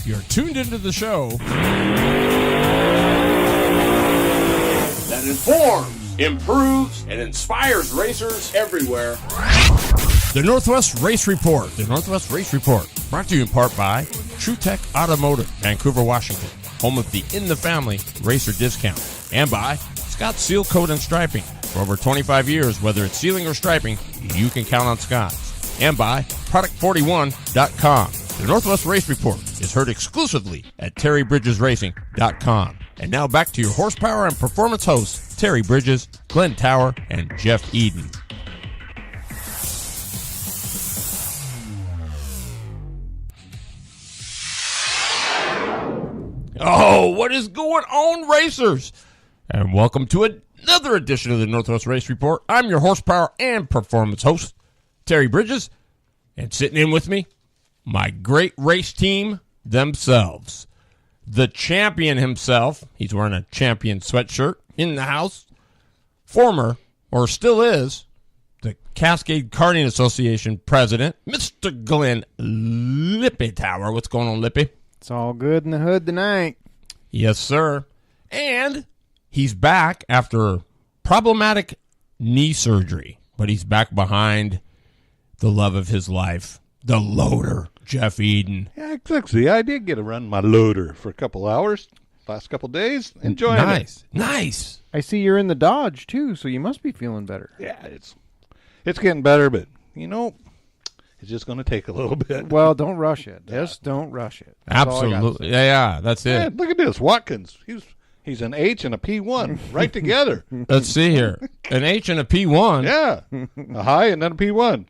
You're tuned into the show that informs, improves, and inspires racers everywhere. The Northwest Race Report. The Northwest Race Report, brought to you in part by TrueTech Automotive, Vancouver, Washington, home of the In the Family Racer Discount, and by Scott Seal Coat and Striping. For over 25 years, whether it's sealing or striping, you can count on Scott's. And by Product41.com. The Northwest Race Report is heard exclusively at TerryBridgesRacing.com. And now back to your horsepower and performance hosts, Terry Bridges, Glenn Tower, and Jeff Eden. Oh, what is going on, racers? And welcome to another edition of the Northwest Race Report. I'm your horsepower and performance host, Terry Bridges, and sitting in with me, my great race team themselves. The champion himself, he's wearing a champion sweatshirt in the house, former, or still is, the Cascade Karting Association president, Mr. Glenn LIppi Tower. What's going on, Lippi? It's all good in the hood tonight. Yes, sir. And he's back after problematic knee surgery, but he's back behind the love of his life, the loader, Jeff Eden. Yeah, exactly. I did get to run my loader for a couple hours last couple days. Enjoying it. Nice. I see you're in the Dodge, too, so you must be feeling better. Yeah, it's getting better, but, you know, it's just going to take a little bit. Well, don't rush it. Just don't rush it. That's Absolutely. Yeah, that's it. Yeah, look at this. Watkins. He's an H and a P1 right together. Let's see here. An H and a P1. Yeah. A high and then a P1.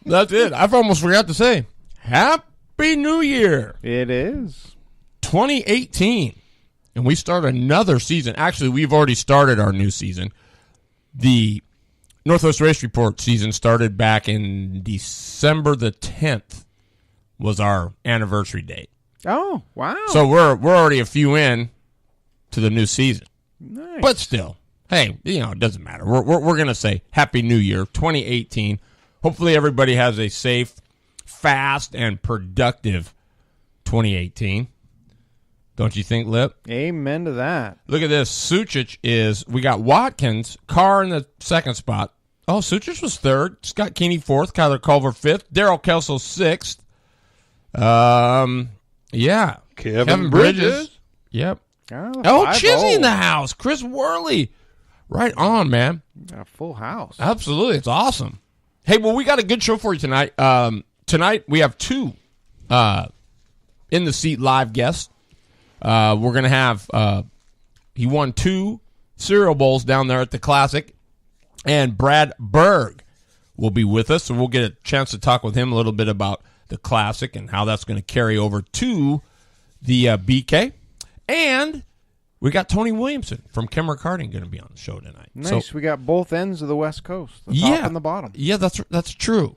That's it. I've almost forgot to say, Happy New Year. It is 2018. And we start another season. Actually, we've already started our new season. The Northwest Race Report season started back in December the 10th was our anniversary date. Oh, wow. So we're already a few in to the new season. Nice. But still, hey, it doesn't matter. We're going to say Happy New Year 2018. Hopefully everybody has a safe, fast, and productive 2018. Don't you think, Lip? Amen to that. Look at this. Sucic we got Watkins, Carr in the second spot. Oh, Sucic was third. Scott Keeney fourth. Kyler Culver fifth. Daryl Kelso sixth. Yeah. Kevin Bridges. Yep. Oh, Chizzy in the house. Chris Worley. Right on, man. A full house. Absolutely. It's awesome. Hey, well, we got a good show for you tonight. Tonight we have two in the seat live guests. We're going to have he won 2 cereal bowls down there at the Classic, and Brad Berg will be with us, so we'll get a chance to talk with him a little bit about the Classic and how that's going to carry over to the BK. And we got Tony Williamson from Kemmer Karting going to be on the show tonight. Nice. So, we got both ends of the West Coast, the top and the bottom. Yeah, that's true.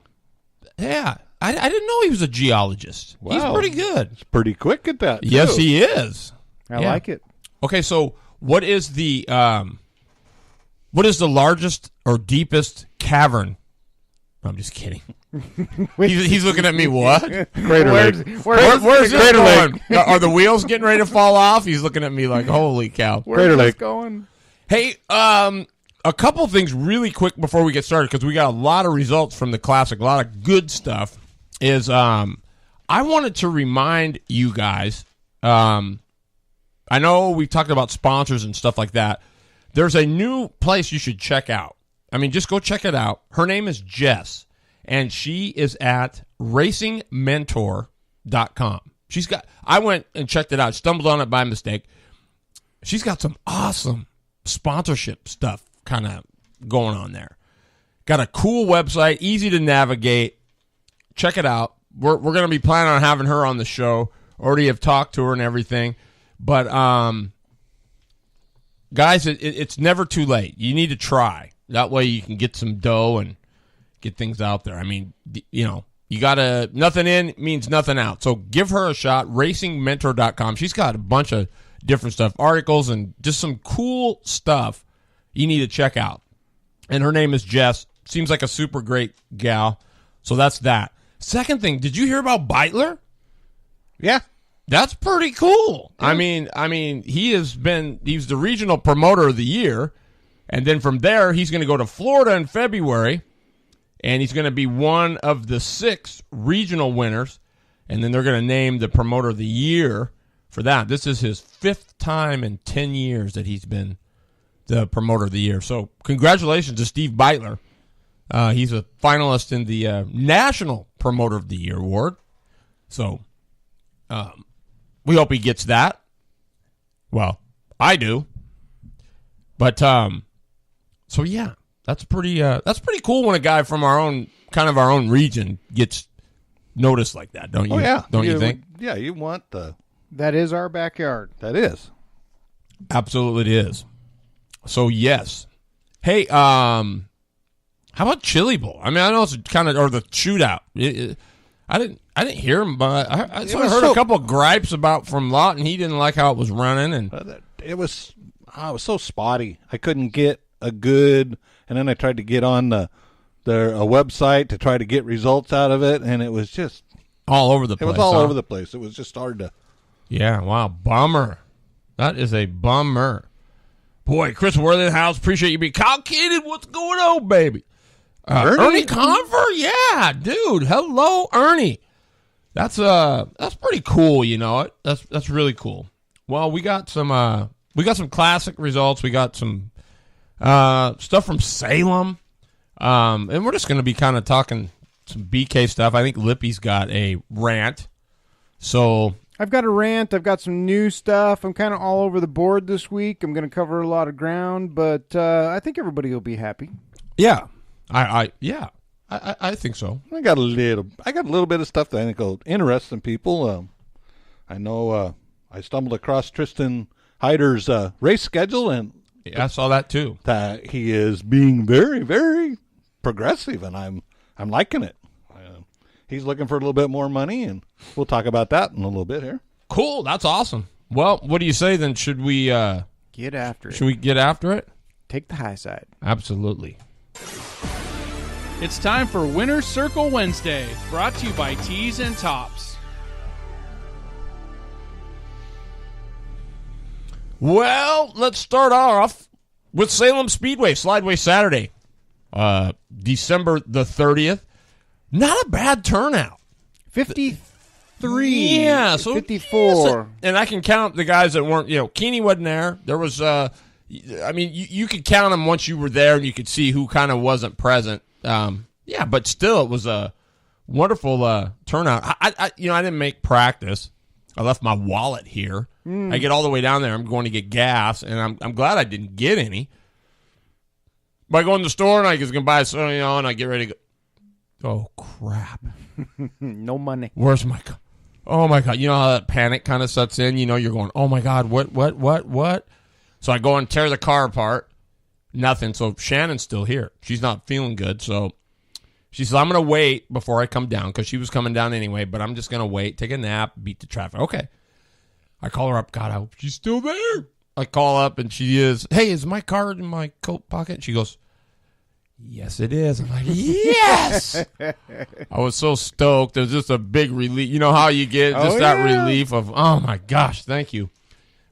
Yeah. I didn't know he was a geologist. Wow. He's pretty good. He's pretty quick at that, too. Yes, he is. I like it. Okay, so what is the largest or deepest cavern? I'm just kidding. He's looking at me. What? Crater Lake. Where's this going? Are the wheels getting ready to fall off? He's looking at me like, holy cow. Where's this going? Hey, a couple things really quick before we get started, because we got a lot of results from the Classic, a lot of good stuff, is I wanted to remind you guys, I know we've talked about sponsors and stuff like that. There's a new place you should check out. I mean, just go check it out. Her name is Jess, and she is at racingmentor.com. I went and checked it out, stumbled on it by mistake. She's got some awesome sponsorship stuff kind of going on there. Got a cool website, easy to navigate. Check it out. We're going to be planning on having her on the show. Already have talked to her and everything. But, guys, it's never too late. You need to try. That way you can get some dough and get things out there. I mean, you got to, nothing in means nothing out. So give her a shot, racingmentor.com. She's got a bunch of different stuff, articles, and just some cool stuff you need to check out. And her name is Jess. Seems like a super great gal. So that's that. Second thing, did you hear about Beitler? Yeah. That's pretty cool. Yeah. I mean, he's the regional promoter of the year, and then from there he's going to go to Florida in February, and he's going to be one of the 6 regional winners, and then they're going to name the promoter of the year for that. This is his 5th time in 10 years that he's been the promoter of the year. So congratulations to Steve Beitler. He's a finalist in the National Promoter of the Year award. So we hope he gets that. Well, I do. But so yeah, that's pretty cool when a guy from our own region gets noticed like that, don't you? Oh yeah, don't you think? Yeah, you want the. That is our backyard. That is. Absolutely, it is. So yes. Hey, how about Chili Bowl? I mean, I know it's kind of, or the shootout. I didn't hear him, but I heard a couple of gripes from Lawton. He didn't like how it was running, and it was so spotty. I couldn't get a good, and then I tried to get on their website to try to get results out of it, and it was just all over the place. It was all over the place. It was just hard to. Yeah, wow, bummer. That is a bummer. Boy, Chris Worthinghouse, appreciate you being Kyle Keenan. What's going on, baby? Ernie Conver? Yeah, dude. Hello, Ernie. That's pretty cool, you know it. That's really cool. Well, we got some classic results. We got some stuff from Salem. And we're just gonna be kind of talking some BK stuff. I think LIppi's got a rant. So I've got a rant. I've got some new stuff. I'm kind of all over the board this week. I'm going to cover a lot of ground, but I think everybody will be happy. Yeah. I think so. I got a little bit of stuff that I think will interest some people. I know I stumbled across Tristan Hyder's race schedule, and I saw that too. That he is being very, very progressive, and I'm liking it. He's looking for a little bit more money, and we'll talk about that in a little bit here. Cool, that's awesome. Well, what do you say then? Should we get after it? Should we get after it? Take the high side. Absolutely. It's time for Winner's Circle Wednesday, brought to you by Tees and Tops. Well, let's start off with Salem Speedway, Slideways Saturday, December the 30th. Not a bad turnout. 53. Yeah, so 54. Yeah, and I can count the guys that weren't, Keeney wasn't there. There was, you could count them once you were there, and you could see who kind of wasn't present. But still, it was a wonderful turnout. I didn't make practice. I left my wallet here. I get all the way down there. I'm going to get gas, and I'm glad I didn't get any. But I go in the store, and I was going to buy something, and I get ready to go. Oh, crap. No money. Where's my car? Oh, my God. You know how that panic kind of sets in? You know, you're going, oh, my God, what? So I go and tear the car apart. Nothing. So Shannon's still here. She's not feeling good. So she says, I'm going to wait before I come down because she was coming down anyway, but I'm just going to wait, take a nap, beat the traffic. Okay. I call her up. God, I hope she's still there. I call up, and she is, hey, is my card in my coat pocket? She goes, yes, it is. I'm like, yes! I was so stoked. It was just a big relief. You know how you get that relief of, oh, my gosh, thank you.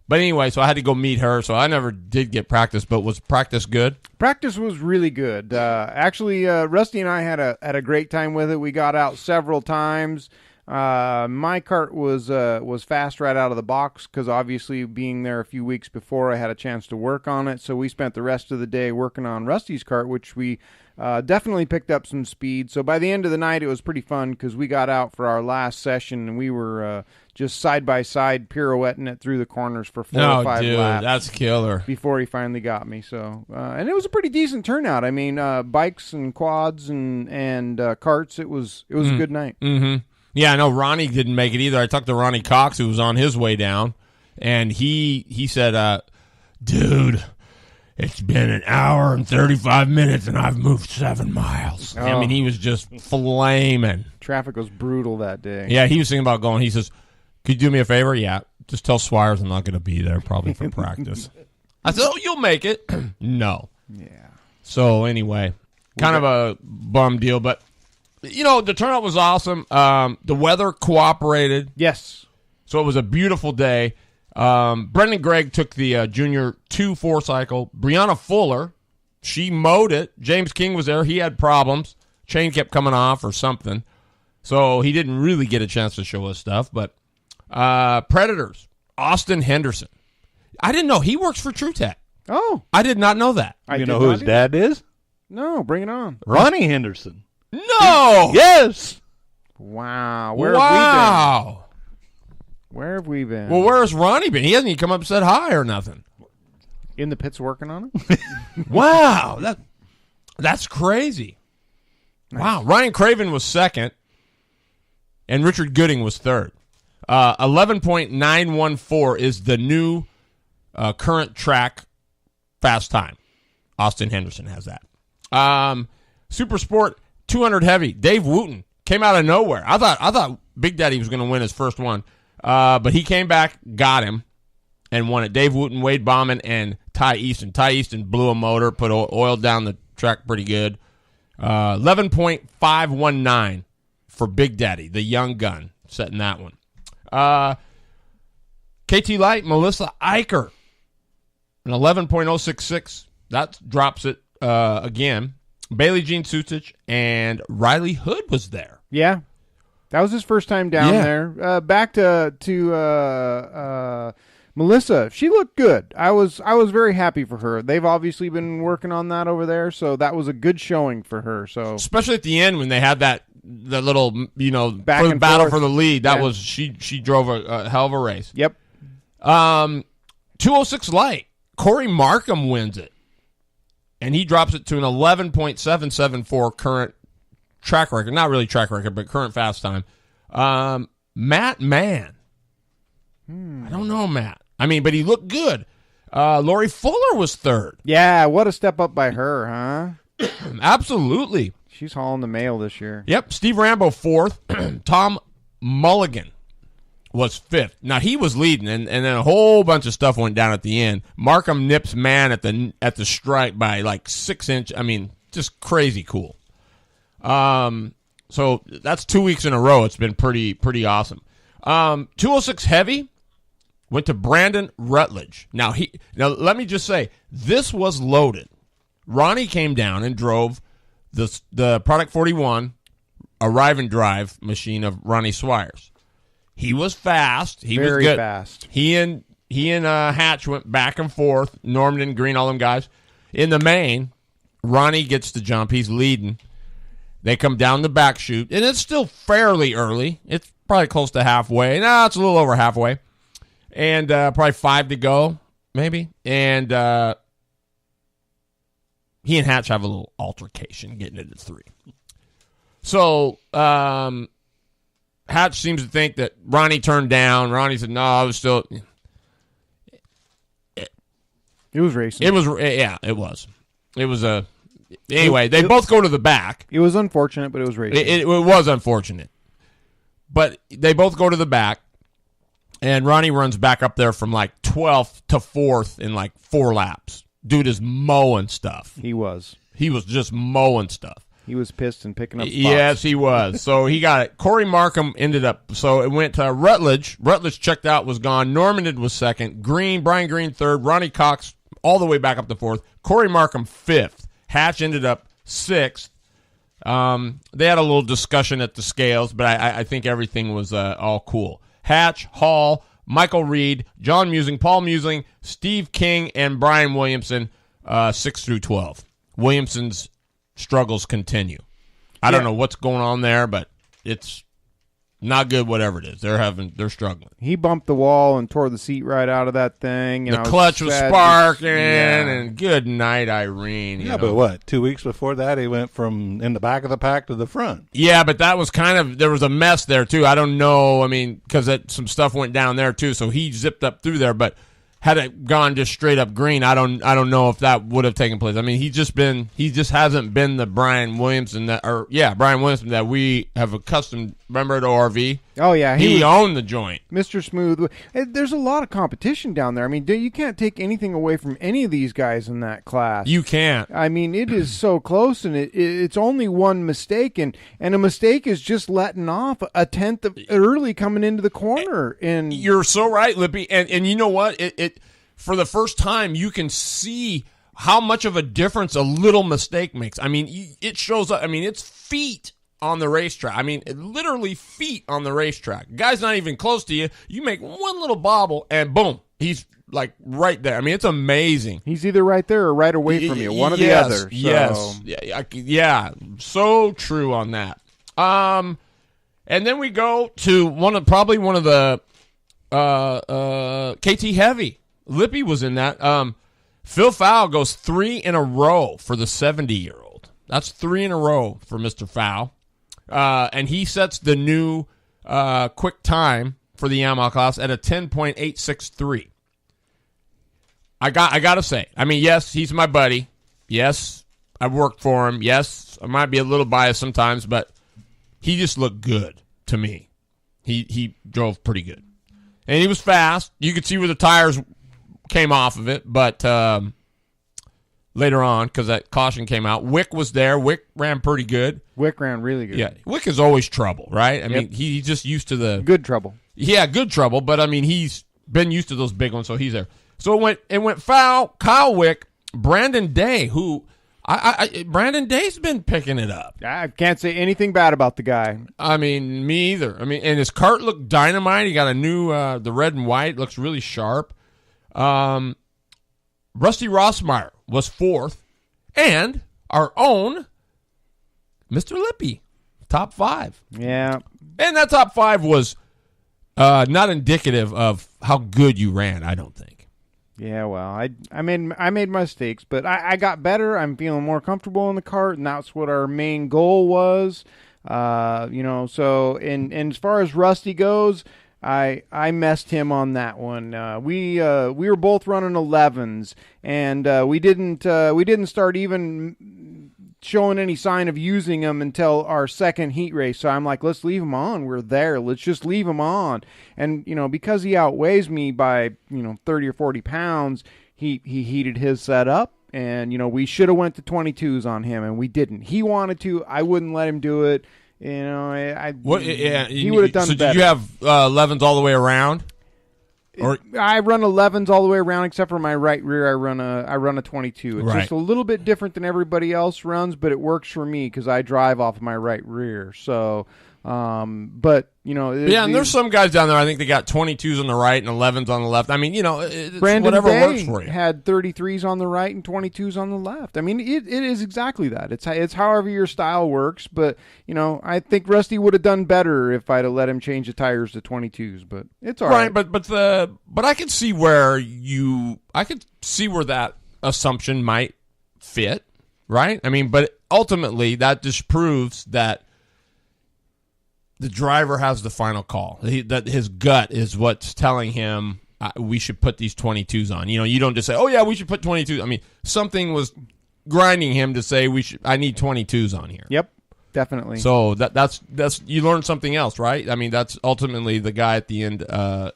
But anyway, so I had to go meet her. So I never did get practice, but was practice good? Practice was really good. Actually, Rusty and I had a great time with it. We got out several times. My kart was fast right out of the box because obviously being there a few weeks before, I had a chance to work on it. So we spent the rest of the day working on Rusty's kart, which we definitely picked up some speed. So by the end of the night, it was pretty fun because we got out for our last session and we were just side by side pirouetting it through the corners for 4 or 5 laps. That's killer. Before he finally got me. So and it was a pretty decent turnout. I mean, bikes and quads and karts. It was a good night. Mm-hmm. Yeah, I know Ronnie didn't make it either. I talked to Ronnie Cox, who was on his way down, and he said, dude, it's been an hour and 35 minutes, and I've moved 7 miles. Oh. I mean, he was just flaming. Traffic was brutal that day. Yeah, he was thinking about going. He says, could you do me a favor? Yeah, just tell Swires I'm not going to be there probably for practice. I said, oh, you'll make it. No. Yeah. So anyway, kind of a bum deal, but... You know, the turnout was awesome. The weather cooperated. Yes. So it was a beautiful day. Brendan Gregg took the Junior 2 4-cycle. Brianna Fuller, she mowed it. James King was there. He had problems. Chain kept coming off or something. So he didn't really get a chance to show us stuff. But Predators, Austin Henderson. I didn't know he works for TrueTech. Oh. I did not know that. You know who his dad is? No, bring it on. Ronnie Henderson. No! Yes! Wow. Wow. Where have we been? Well, where's Ronnie been? He hasn't even come up and said hi or nothing. In the pits working on it? Wow. That's crazy. Nice. Wow. Ryan Craven was second, and Richard Gooding was third. 11.914 is the new current track fast time. Austin Henderson has that. Super Sport 200 heavy. Dave Wooten came out of nowhere. I thought Big Daddy was going to win his first one, but he came back, got him, and won it. Dave Wooten, Wade Bauman, and Ty Easton. Ty Easton blew a motor, put oil down the track pretty good. 11.519 for Big Daddy, the young gun, setting that one. KT Light, Melissa Eicher, an 11.066. That drops it again. Bailey Jean Sucich and Riley Hood was there. Yeah. That was his first time down Yeah. there. Back to Melissa. She looked good. I was very happy for her. They've obviously been working on that over there, so that was a good showing for her. So especially at the end when they had the little, Back for the and battle forth. for the lead. That Yeah. was she drove a hell of a race. Yep. 206 Light. Corey Markham wins it. And he drops it to an 11.774 current track record. Not really track record, but current fast time. Matt Mann. I don't know Matt. But he looked good. Lori Fuller was third. Yeah, what a step up by her, huh? Absolutely. She's hauling the mail this year. Yep. Steve Rambo fourth. Tom Mulligan was fifth. Now he was leading, and then a whole bunch of stuff went down at the end. Markham nips Mann at the stripe by like 6 inch. Just crazy cool. So that's 2 weeks in a row. It's been pretty awesome. 206 Heavy went to Brandon Rutledge. Now let me just say, this was loaded. Ronnie came down and drove the Product 41 arrive and drive machine of Ronnie Swires. He was fast. He Very was good. fast. He and Hatch went back and forth. Norman and Green, all them guys. In the main, Ronnie gets the jump. He's leading. They come down the back chute, and it's still fairly early. It's probably close to halfway. No, it's a little over halfway. And probably 5 to go, maybe. And he and Hatch have a little altercation getting it at 3. So Hatch seems to think that Ronnie turned down. Ronnie said, no, I was still... It was racing. It was, yeah, it was. It was a... Anyway, they both go to the back. It was unfortunate, but it was racing. It was unfortunate. But they both go to the back, and Ronnie runs back up there from like 12th to 4th in like 4 laps. Dude is mowing stuff. He was. He was just mowing stuff. He was pissed and picking up spots. Yes, he was. So he got it. Corey Markham ended up, so it went to Rutledge. Rutledge checked out, was gone. Norman was second. Brian Green third. Ronnie Cox all the way back up to 4th. Corey Markham 5th. Hatch ended up 6th. They had a little discussion at the scales, but I think everything was all cool. Hatch, Hall, Michael Reed, John Musing, Paul Musing, Steve King, and Brian Williamson, 6 through 12. Williamson's struggles continue. I don't know what's going on there, but it's not good, whatever it is. They're struggling. He bumped the wall and tore the seat right out of that thing. The clutch was sparking, and good night, Irene. You know. But what? 2 weeks before that, he went from in the back of the pack to the front. Yeah, but that was there was a mess there, too. I don't know, because some stuff went down there, too, so he zipped up through there, but had it gone just straight up green, I don't know if that would have taken place. He just hasn't been the Brian Williamson that we have accustomed Remember at ORV? Oh, yeah. He owned the joint. Mr. Smooth. There's a lot of competition down there. I mean, you can't take anything away from any of these guys in that class. You can't. I mean, it is so close, and it's only one mistake, and a mistake is just letting off a tenth of early coming into the corner. And you're so right, Lippy. And you know what? It for the first time, you can see how much of a difference a little mistake makes. I mean, it shows up. I mean, it's feet on the racetrack. I mean, literally feet on the racetrack. Guy's not even close to you. You make one little bobble, and boom, he's like right there. I mean, it's amazing. He's either right there or right away from you, one or the other. So. Yes, yeah, so true on that. And then we go to one of the KT Heavy. Lippy was in that. Phil Fowl goes 3 in a row for the 70-year-old. That's 3 in a row for Mr. Fowl. And he sets the new quick time for the Yamaha class at a 10.863. I got to say, I mean, yes, he's my buddy. Yes, I've worked for him. Yes, I might be a little biased sometimes, but he just looked good to me. He drove pretty good. And he was fast. You could see where the tires came off of it, but later on, because that caution came out, Wick was there. Wick ran pretty good. Wick ran really good. Yeah, Wick is always trouble, right? I mean, he's just used to the good trouble. Yeah, good trouble, but I mean, he's been used to those big ones, so he's there. So it went Foul, Kyle Wick, Brandon Day, who Brandon Day's been picking it up. I can't say anything bad about the guy. I mean, me either. I mean, and his cart looked dynamite. He got a new the red and white, looks really sharp. Rusty Rossmeyer was 4th, and our own Mr. Lippy, top 5. Yeah. And that top 5 was not indicative of how good you ran, I don't think. Yeah, well, I made mistakes, but I got better. I'm feeling more comfortable in the cart, and that's what our main goal was. So and as far as Rusty goes, I messed him on that one. We were both running 11s, and we didn't start even showing any sign of using them until our second heat race. So I'm like, let's leave him on. We're there. Let's just leave him on. And because he outweighs me by 30 or 40 pounds, he heated his setup. And we should have went to 22s on him, and we didn't. He wanted to. I wouldn't let him do it. He would have done better. So did you have 11s all the way around? Or I run 11s all the way around, except for my right rear. I run a 22. It's just a little bit different than everybody else runs, but it works for me because I drive off of my right rear. So, and there's some guys down there. I think they got 22s on the right and 11s on the left. I mean, it's Brandon whatever Day works for you. Had 33s on the right and 22s on the left. I mean, it is exactly that. It's however your style works. But I think Rusty would have done better if I'd have let him change the tires to 22s. But it's all right. But I could see where that assumption might fit, right? I mean, but ultimately that just proves that the driver has the final call. That his gut is what's telling him we should put these 22s on. You don't just say, "Oh yeah, we should put 22s." I mean, something was grinding him to say I need 22s on here. Yep, definitely. So that's you learn something else, right? I mean, that's ultimately the guy at the end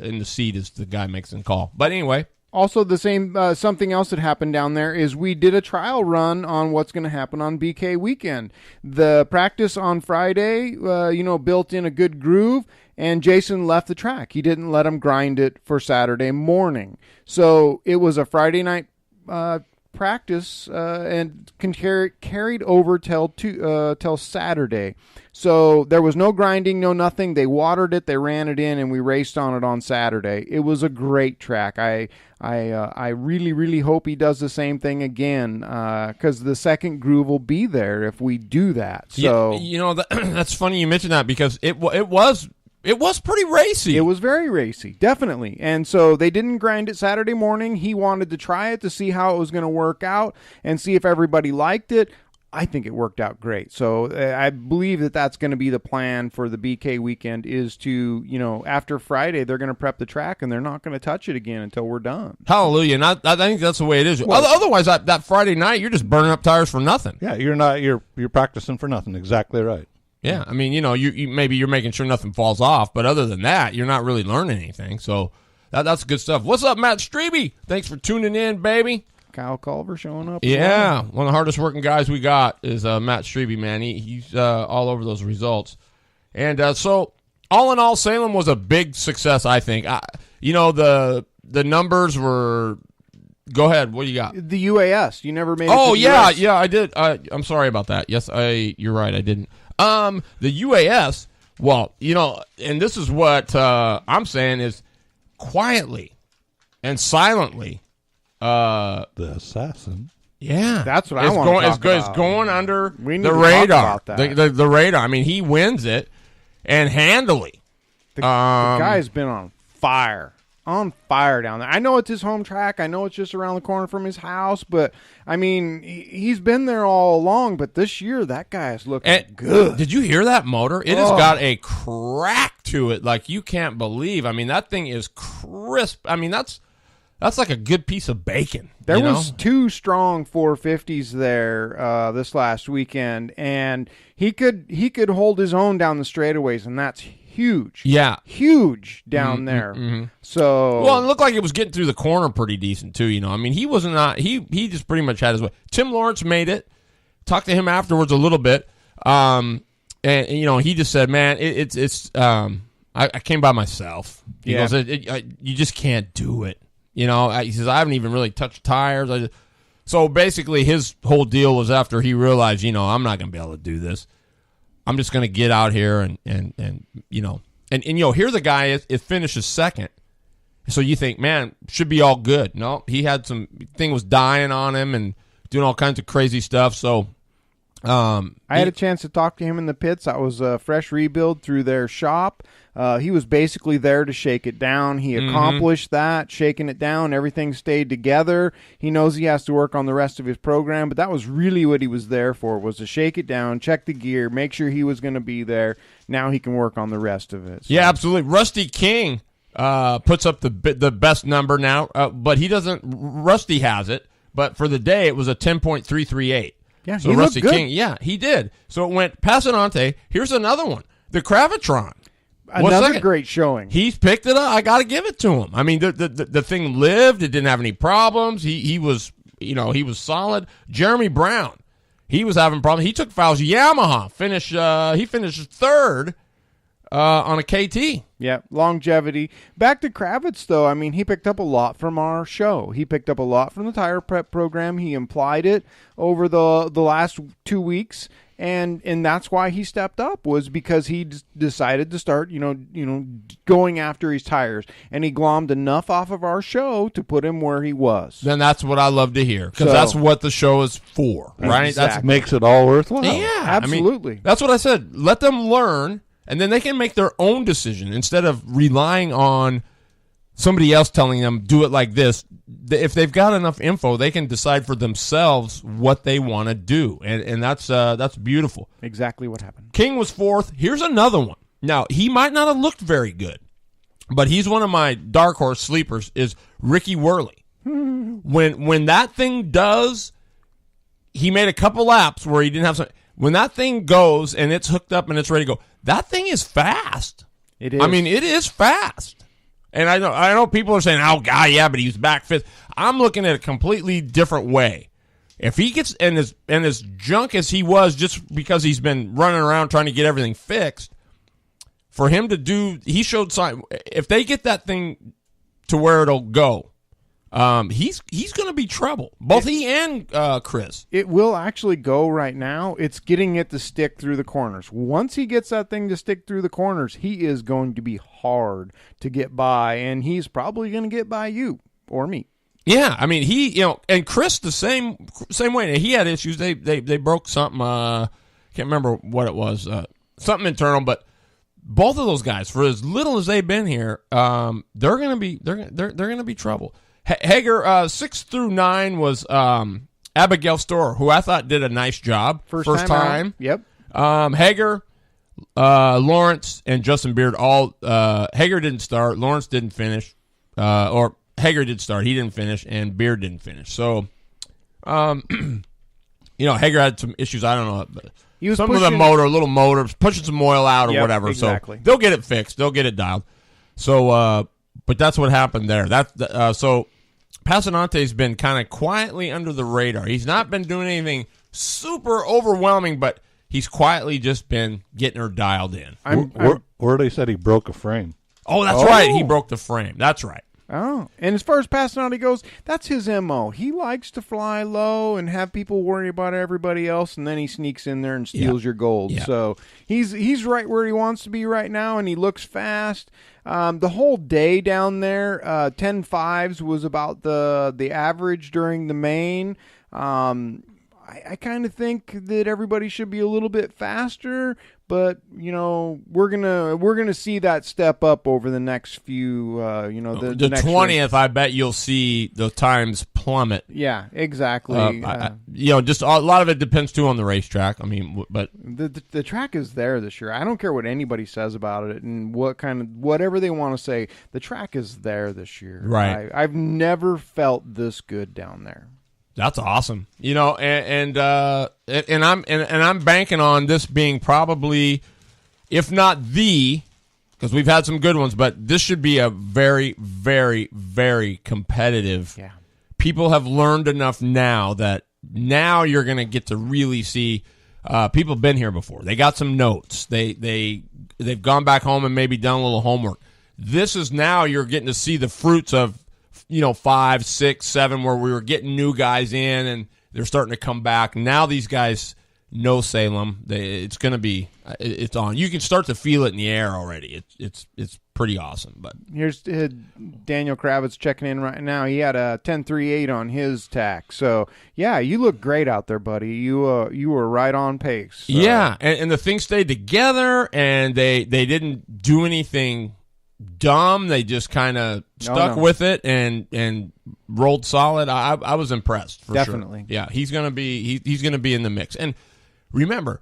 in the seat is the guy making the call. But anyway. Also, the same something else that happened down there is we did a trial run on what's going to happen on BK weekend. The practice on Friday, built in a good groove, and Jason left the track. He didn't let him grind it for Saturday morning. So it was a Friday night practice and carried over till Saturday. So there was no grinding, no nothing. They watered it, they ran it in, and we raced on it on Saturday. It was a great track. I really, really hope he does the same thing again because the second groove will be there if we do that. So that's funny you mentioned that because it was pretty racy. It was very racy, definitely. And so they didn't grind it Saturday morning. He wanted to try it to see how it was going to work out and see if everybody liked it. I think it worked out great. So I believe that that's going to be the plan for the BK weekend is to, after Friday, they're going to prep the track and they're not going to touch it again until we're done. Hallelujah. And I think that's the way it is. Well, otherwise, that Friday night, you're just burning up tires for nothing. Yeah, you're practicing for nothing. Exactly right. Yeah, I mean, you maybe you're making sure nothing falls off, but other than that, you're not really learning anything. So that's good stuff. What's up, Matt Strebe? Thanks for tuning in, baby. Kyle Culver showing up. As Yeah, well. one of the hardest working guys we got is Matt Strebe, man. He's all over those results. And so, all in all, Salem was a big success, I think. The numbers were... Go ahead. What do you got? The UAS. You never made it Oh, to the yeah, US. yeah, I did. I'm sorry about that. Yes, you're right, I didn't. The UAS, well, and this is what I'm saying is quietly and silently... the assassin. Yeah, That's what I want to talk about. It's going under We need the to radar. talk about that. The radar. I mean, he wins it and handily. The guy's been on fire down there. I know it's his home track. I know it's just around the corner from his house, but I mean, he's been there all along. But this year, that guy is looking good. Did you hear that motor? It has got a crack to it like you can't believe. I mean, that thing is crisp. I mean, that's like a good piece of bacon. There was 2 strong 450s there this last weekend, and he could hold his own down the straightaways, and that's huge. Yeah, huge down there. Mm-hmm. So well, it looked like it was getting through the corner pretty decent too. I mean, he wasn't not he just pretty much had his way. Tim Lawrence made it. Talked to him afterwards a little bit, and he just said, "Man, it's I came by myself." He goes, "You just can't do it." He says, I haven't even really touched tires. So basically his whole deal was after he realized, I'm not going to be able to do this. I'm just going to get out here and here the guy is finishes second. So you think, man, should be all good. No, he had thing was dying on him and doing all kinds of crazy stuff. So I had a chance to talk to him in the pits. I was a fresh rebuild through their shop. He was basically there to shake it down. He accomplished that, shaking it down. Everything stayed together. He knows he has to work on the rest of his program, but that was really what he was there for, was to shake it down, check the gear, make sure he was going to be there. Now he can work on the rest of it. So. Yeah, absolutely. Rusty King puts up the best number now, but he doesn't. Rusty has it, but for the day it was a 10.338. Yeah, so he Rusty looked good. King, yeah, he did. So it went Passanante. Here's another one, the Cravitron. Another great showing. He's picked it up. I got to give it to him. I mean, the thing lived. It didn't have any problems. He was solid. Jeremy Brown, he was having problems. He took fouls. Yamaha he finished third on a KT. Yeah, longevity. Back to Kravitz, though. I mean, he picked up a lot from our show. He picked up a lot from the tire prep program. He implied it over the last 2 weeks, and that's why he stepped up, was because he decided to start, going after his tires, and he glommed enough off of our show to put him where he was. Then that's what I love to hear, because that's what the show is for, right? Exactly. That makes it all worthwhile. Yeah, absolutely. I mean, that's what I said. Let them learn. And then they can make their own decision instead of relying on somebody else telling them, do it like this. If they've got enough info, they can decide for themselves what they want to do. And that's beautiful. Exactly what happened. King was fourth. Here's another one. Now, he might not have looked very good, but he's one of my dark horse sleepers, is Ricky Worley. When that thing does, he made a couple laps where he didn't have some. When that thing goes and it's hooked up and it's ready to go, that thing is fast. It is. I mean, it is fast. And I know people are saying, "Oh, God, yeah, but he's back fifth." I'm looking at it a completely different way. If he gets in as junk as he was just because he's been running around trying to get everything fixed, for him to do, he showed sign. If they get that thing to where it'll go, he's going to be trouble. Both he and Chris. It will actually go right now. It's getting it to stick through the corners. Once he gets that thing to stick through the corners, he is going to be hard to get by, and he's probably going to get by you or me. Yeah, I mean, and Chris the same way. He had issues. They broke something. Can't remember what it was. Something internal, but both of those guys, for as little as they've been here, they're gonna be trouble. Hager 6 through 9 was Abigail Storer, who I thought did a nice job first time. Yep. Hager, Lawrence, and Justin Beard all. Hager didn't start. Lawrence didn't finish. Or Hager did start. He didn't finish, and Beard didn't finish. So, Hager had some issues. I don't know. He was some of pushing, the little motor, pushing some oil out or Yep, whatever. exactly. So they'll get it fixed. They'll get it dialed. So, but that's what happened there. So Passanante's been kind of quietly under the radar. He's not been doing anything super overwhelming, but he's quietly just been getting her dialed in. Where they said he broke a frame. Oh, that's right. He broke the frame. That's right. Oh, and as far as Passanante goes, that's his MO. He likes to fly low and have people worry about everybody else, and then he sneaks in there and steals your gold. Yeah. So he's right where he wants to be right now, and he looks fast. The whole day down there, 10.5s was about the average during the main. I kind of think that everybody should be a little bit faster, but we're gonna see that step up over the next few. The next 20th, race. I bet you'll see the times plummet. Yeah, exactly. Just a lot of it depends too on the racetrack. I mean, but the track is there this year. I don't care what anybody says about it and whatever they want to say. The track is there this year. Right. I've never felt this good down there. that's awesome. And I'm banking on this being probably, if not because we've had some good ones, but this should be a very, very, very competitive. Yeah. People have learned enough now that now you're going to get to really see. People have been here before. They got some notes. They've gone back home and maybe done a little homework. This is now you're getting to see the fruits of 5, 6, 7, where we were getting new guys in and they're starting to come back. Now these guys know Salem. It's going to be it's on. You can start to feel it in the air already. It's pretty awesome. But here's Daniel Kravitz checking in right now. He had a 10.38 on his tack. So yeah, you look great out there, buddy. You were right on pace. So. Yeah, and the thing stayed together, and they didn't do anything dumb. They just kind of stuck with it and rolled solid. I was impressed for Definitely. sure. Yeah, he's gonna be in the mix. And remember,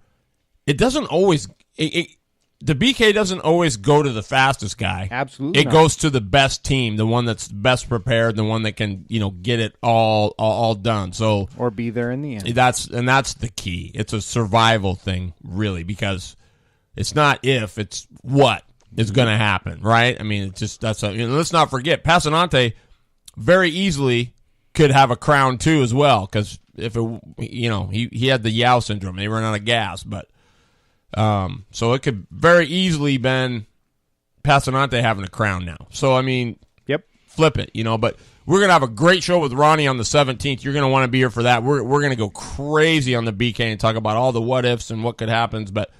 it doesn't always the BK doesn't always go to the fastest guy. Absolutely, it goes to the best team, the one that's best prepared, the one that can get it all done. So or be there in the end. That's the key. It's a survival thing, really, because it's not if, it's what is going to happen, right? I mean, it's just let's not forget, Passanante very easily could have a crown too as well, because if he had the Yao syndrome, they ran out of gas, but so it could very easily been Passanante having a crown now. So I mean, yep, flip it, But we're gonna have a great show with Ronnie on the 17th. You're gonna want to be here for that. We're gonna go crazy on the BK and talk about all the what ifs and what could happen, but.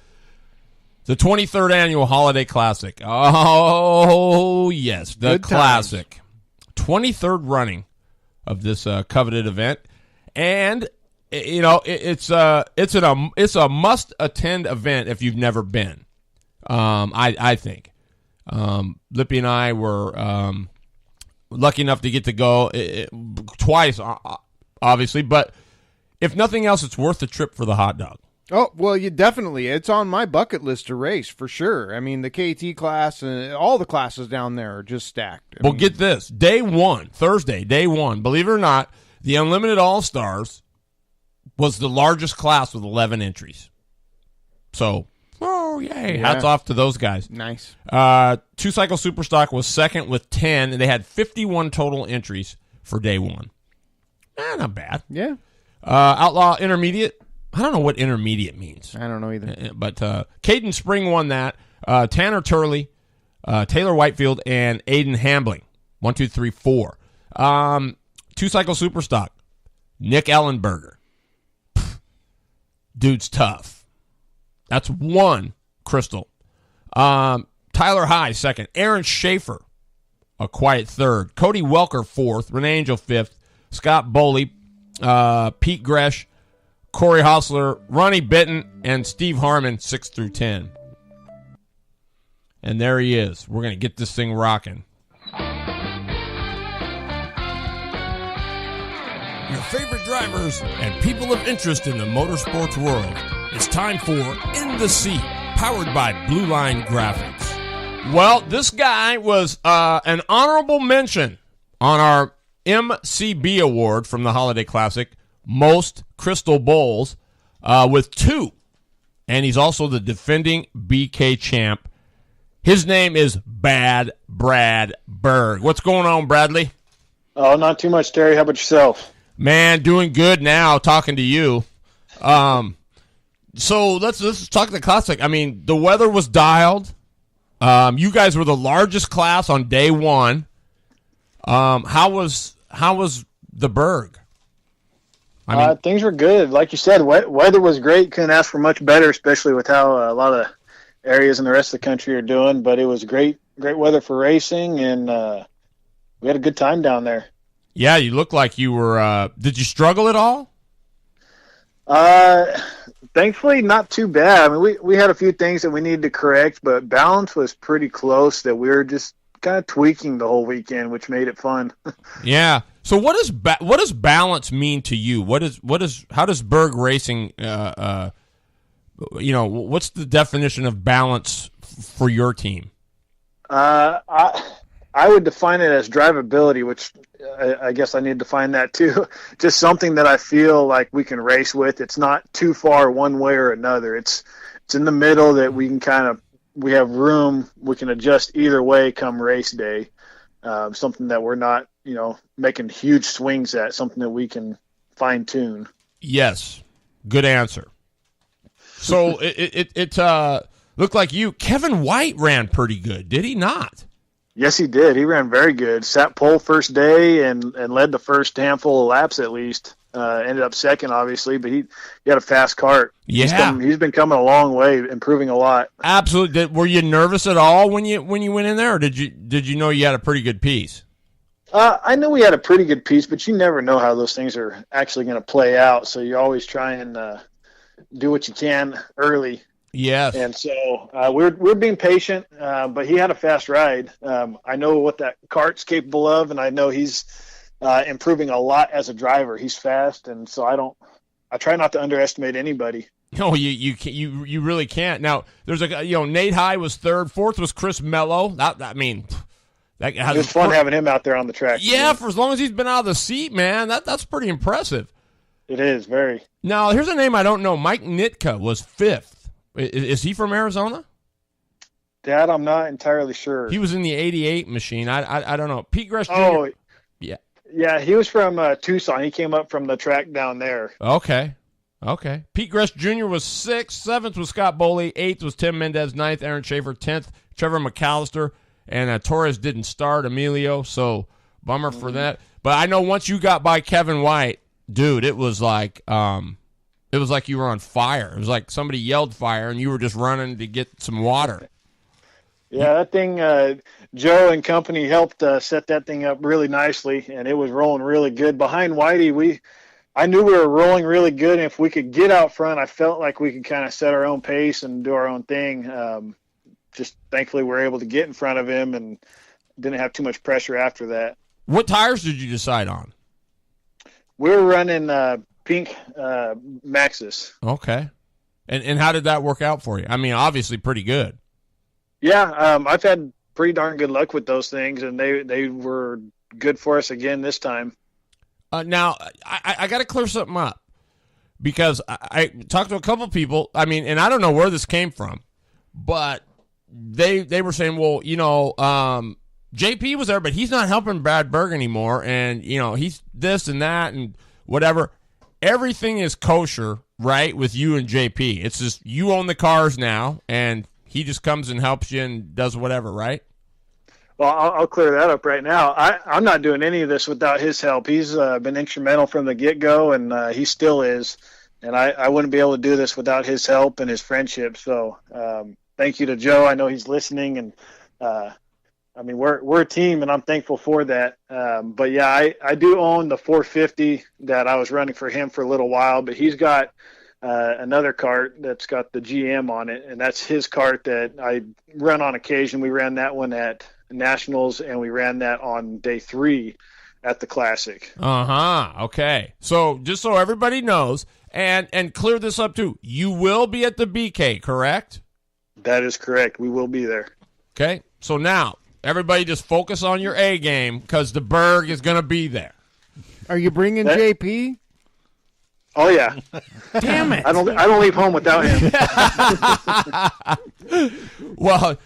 The 23rd annual Holiday Classic. Oh, yes, the Good classic. 23rd running of this coveted event. And, it's a must-attend event if you've never been, I think. LIppi and I were lucky enough to get to go twice, obviously. But if nothing else, it's worth the trip for the hot dog. Oh, well, it's on my bucket list to race for sure. I mean, the KT class and all the classes down there are just stacked. Get this. Thursday, day one, believe it or not, the Unlimited All-Stars was the largest class with 11 entries. So, yay. Yeah. Hats off to those guys. Nice. 2-Cycle Superstock was second with 10, and they had 51 total entries for day one. Not bad. Yeah. Outlaw Intermediate. I don't know what intermediate means. I don't know either. But Caden Spring won that. Tanner Turley, Taylor Whitefield, and Aiden Hambling. 1, 2, 3, 4. 2-Cycle Superstock. Nick Ellenberger. Dude's tough. That's 1 Crystal. Tyler High, second. Aaron Schaefer, a quiet third. Cody Welker, fourth. Renee Angel, fifth. Scott Boley, Pete Gresh, Corey Hostler, Ronnie Bitton, and Steve Harmon, 6 through 10. And there he is. We're going to get this thing rocking. Your favorite drivers and people of interest in the motorsports world. It's time for In the Seat, powered by Blue Line Graphics. Well, this guy was an honorable mention on our MCB award from the Holiday Classic, Most Crystal Bowls, with 2. and he's also the defending BK champ. His name is Bad Brad Berg. What's going on, Bradley? Oh, not too much, Terry. How about yourself? Man, doing good now, talking to you. So let's talk the Classic. I mean, the weather was dialed. You guys were the largest class on day one. How was the Berg? I mean, things were good. Like you said, weather was great. Couldn't ask for much better, especially with how a lot of areas in the rest of the country are doing. But it was great weather for racing, and we had a good time down there. Yeah, you look like you were. Did you struggle at all? Thankfully, not too bad. I mean, we had a few things that we needed to correct, but balance was pretty close. That we were just kind of tweaking the whole weekend, which made it fun. Yeah. So what does balance mean to you? How does Berg Racing? What's the definition of balance for your team? I would define it as drivability, which I guess I need to define that too. Just something that I feel like we can race with. It's not too far one way or another. It's in the middle that we can we have room. We can adjust either way come race day. Something that we're not, making huge swings at. Something that we can fine tune. Yes, good answer. So it looked like Kevin White ran pretty good, did he not? Yes, he did. He ran very good. Sat pole first day and led the first handful of laps at least. Ended up second, obviously, but he had a fast kart. Yeah, he's been coming a long way, improving a lot. Absolutely. Were you nervous at all when you went in there, or did you know you had a pretty good piece? I knew we had a pretty good piece, but you never know how those things are actually going to play out. So you always try and do what you can early. Yes. And so we're being patient, but he had a fast ride. I know what that kart's capable of, and I know he's improving a lot as a driver. He's fast, and so I try not to underestimate anybody. No, you really can't. Now there's Nate High was third, fourth was Chris Mello. It was fun having him out there on the track. Yeah, for as long as he's been out of the seat, man, that's pretty impressive. It is very. Now here's a name I don't know. Mike Nitka was fifth. Is he from Arizona? That I'm not entirely sure. He was in the '88 machine. I don't know. Pete Gress Jr. Oh, yeah. Yeah, he was from Tucson. He came up from the track down there. Okay. Pete Gress Jr. was sixth. Seventh was Scott Boley. Eighth was Tim Mendez. Ninth, Aaron Schaefer. 10th, Trevor McAllister. And Torres didn't start, Emilio. So bummer for that. But I know once you got by Kevin White, dude, it was like you were on fire. It was like somebody yelled fire, and you were just running to get some water. Yeah, that thing, Joe and company helped set that thing up really nicely, and it was rolling really good. Behind Whitey, I knew we were rolling really good, and if we could get out front, I felt like we could kind of set our own pace and do our own thing. Just thankfully we were able to get in front of him and didn't have too much pressure after that. What tires did you decide on? We were running pink Maxxis. Okay. And how did that work out for you? I mean, obviously pretty good. Yeah, I've had pretty darn good luck with those things, and they were good for us again this time. Now, I got to clear something up because I talked to a couple people, and I don't know where this came from, but they were saying, well, JP was there, but he's not helping Brad Berg anymore, and, he's this and that and whatever. Everything is kosher, right, with you and JP. It's just you own the cars now, and he just comes and helps you and does whatever, right? Well, I'll clear that up right now. I'm not doing any of this without his help. He's been instrumental from the get-go, and he still is. And I wouldn't be able to do this without his help and his friendship. So thank you to Joe. I know he's listening, and we're a team, and I'm thankful for that. But yeah, I do own the 450 that I was running for him for a little while, but he's got another kart that's got the GM on it, and that's his kart that I run on occasion. We ran that one at Nationals, and we ran that on day 3 at the Classic. Okay. So just so everybody knows, and clear this up too, you will be at the BK, correct? That is correct. We will be there. Okay. So now everybody just focus on your A game because the Berg is going to be there. Are you bringing JP? Oh yeah. Damn it! I don't leave home without him. Well,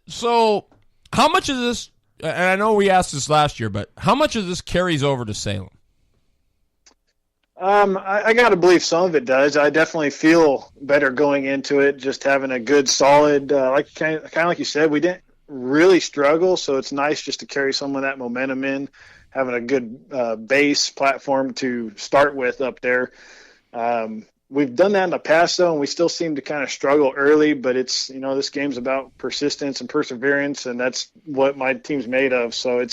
so how much of this, and I know we asked this last year, but how much of this carries over to Salem? I got to believe some of it does. I definitely feel better going into it, just having a good, solid, kind of like you said, we didn't really struggle, so it's nice just to carry some of that momentum in, having a good base platform to start with up there. We've done that in the past, though, and we still seem to kind of struggle early, but it's, this game's about persistence and perseverance, and that's what my team's made of. So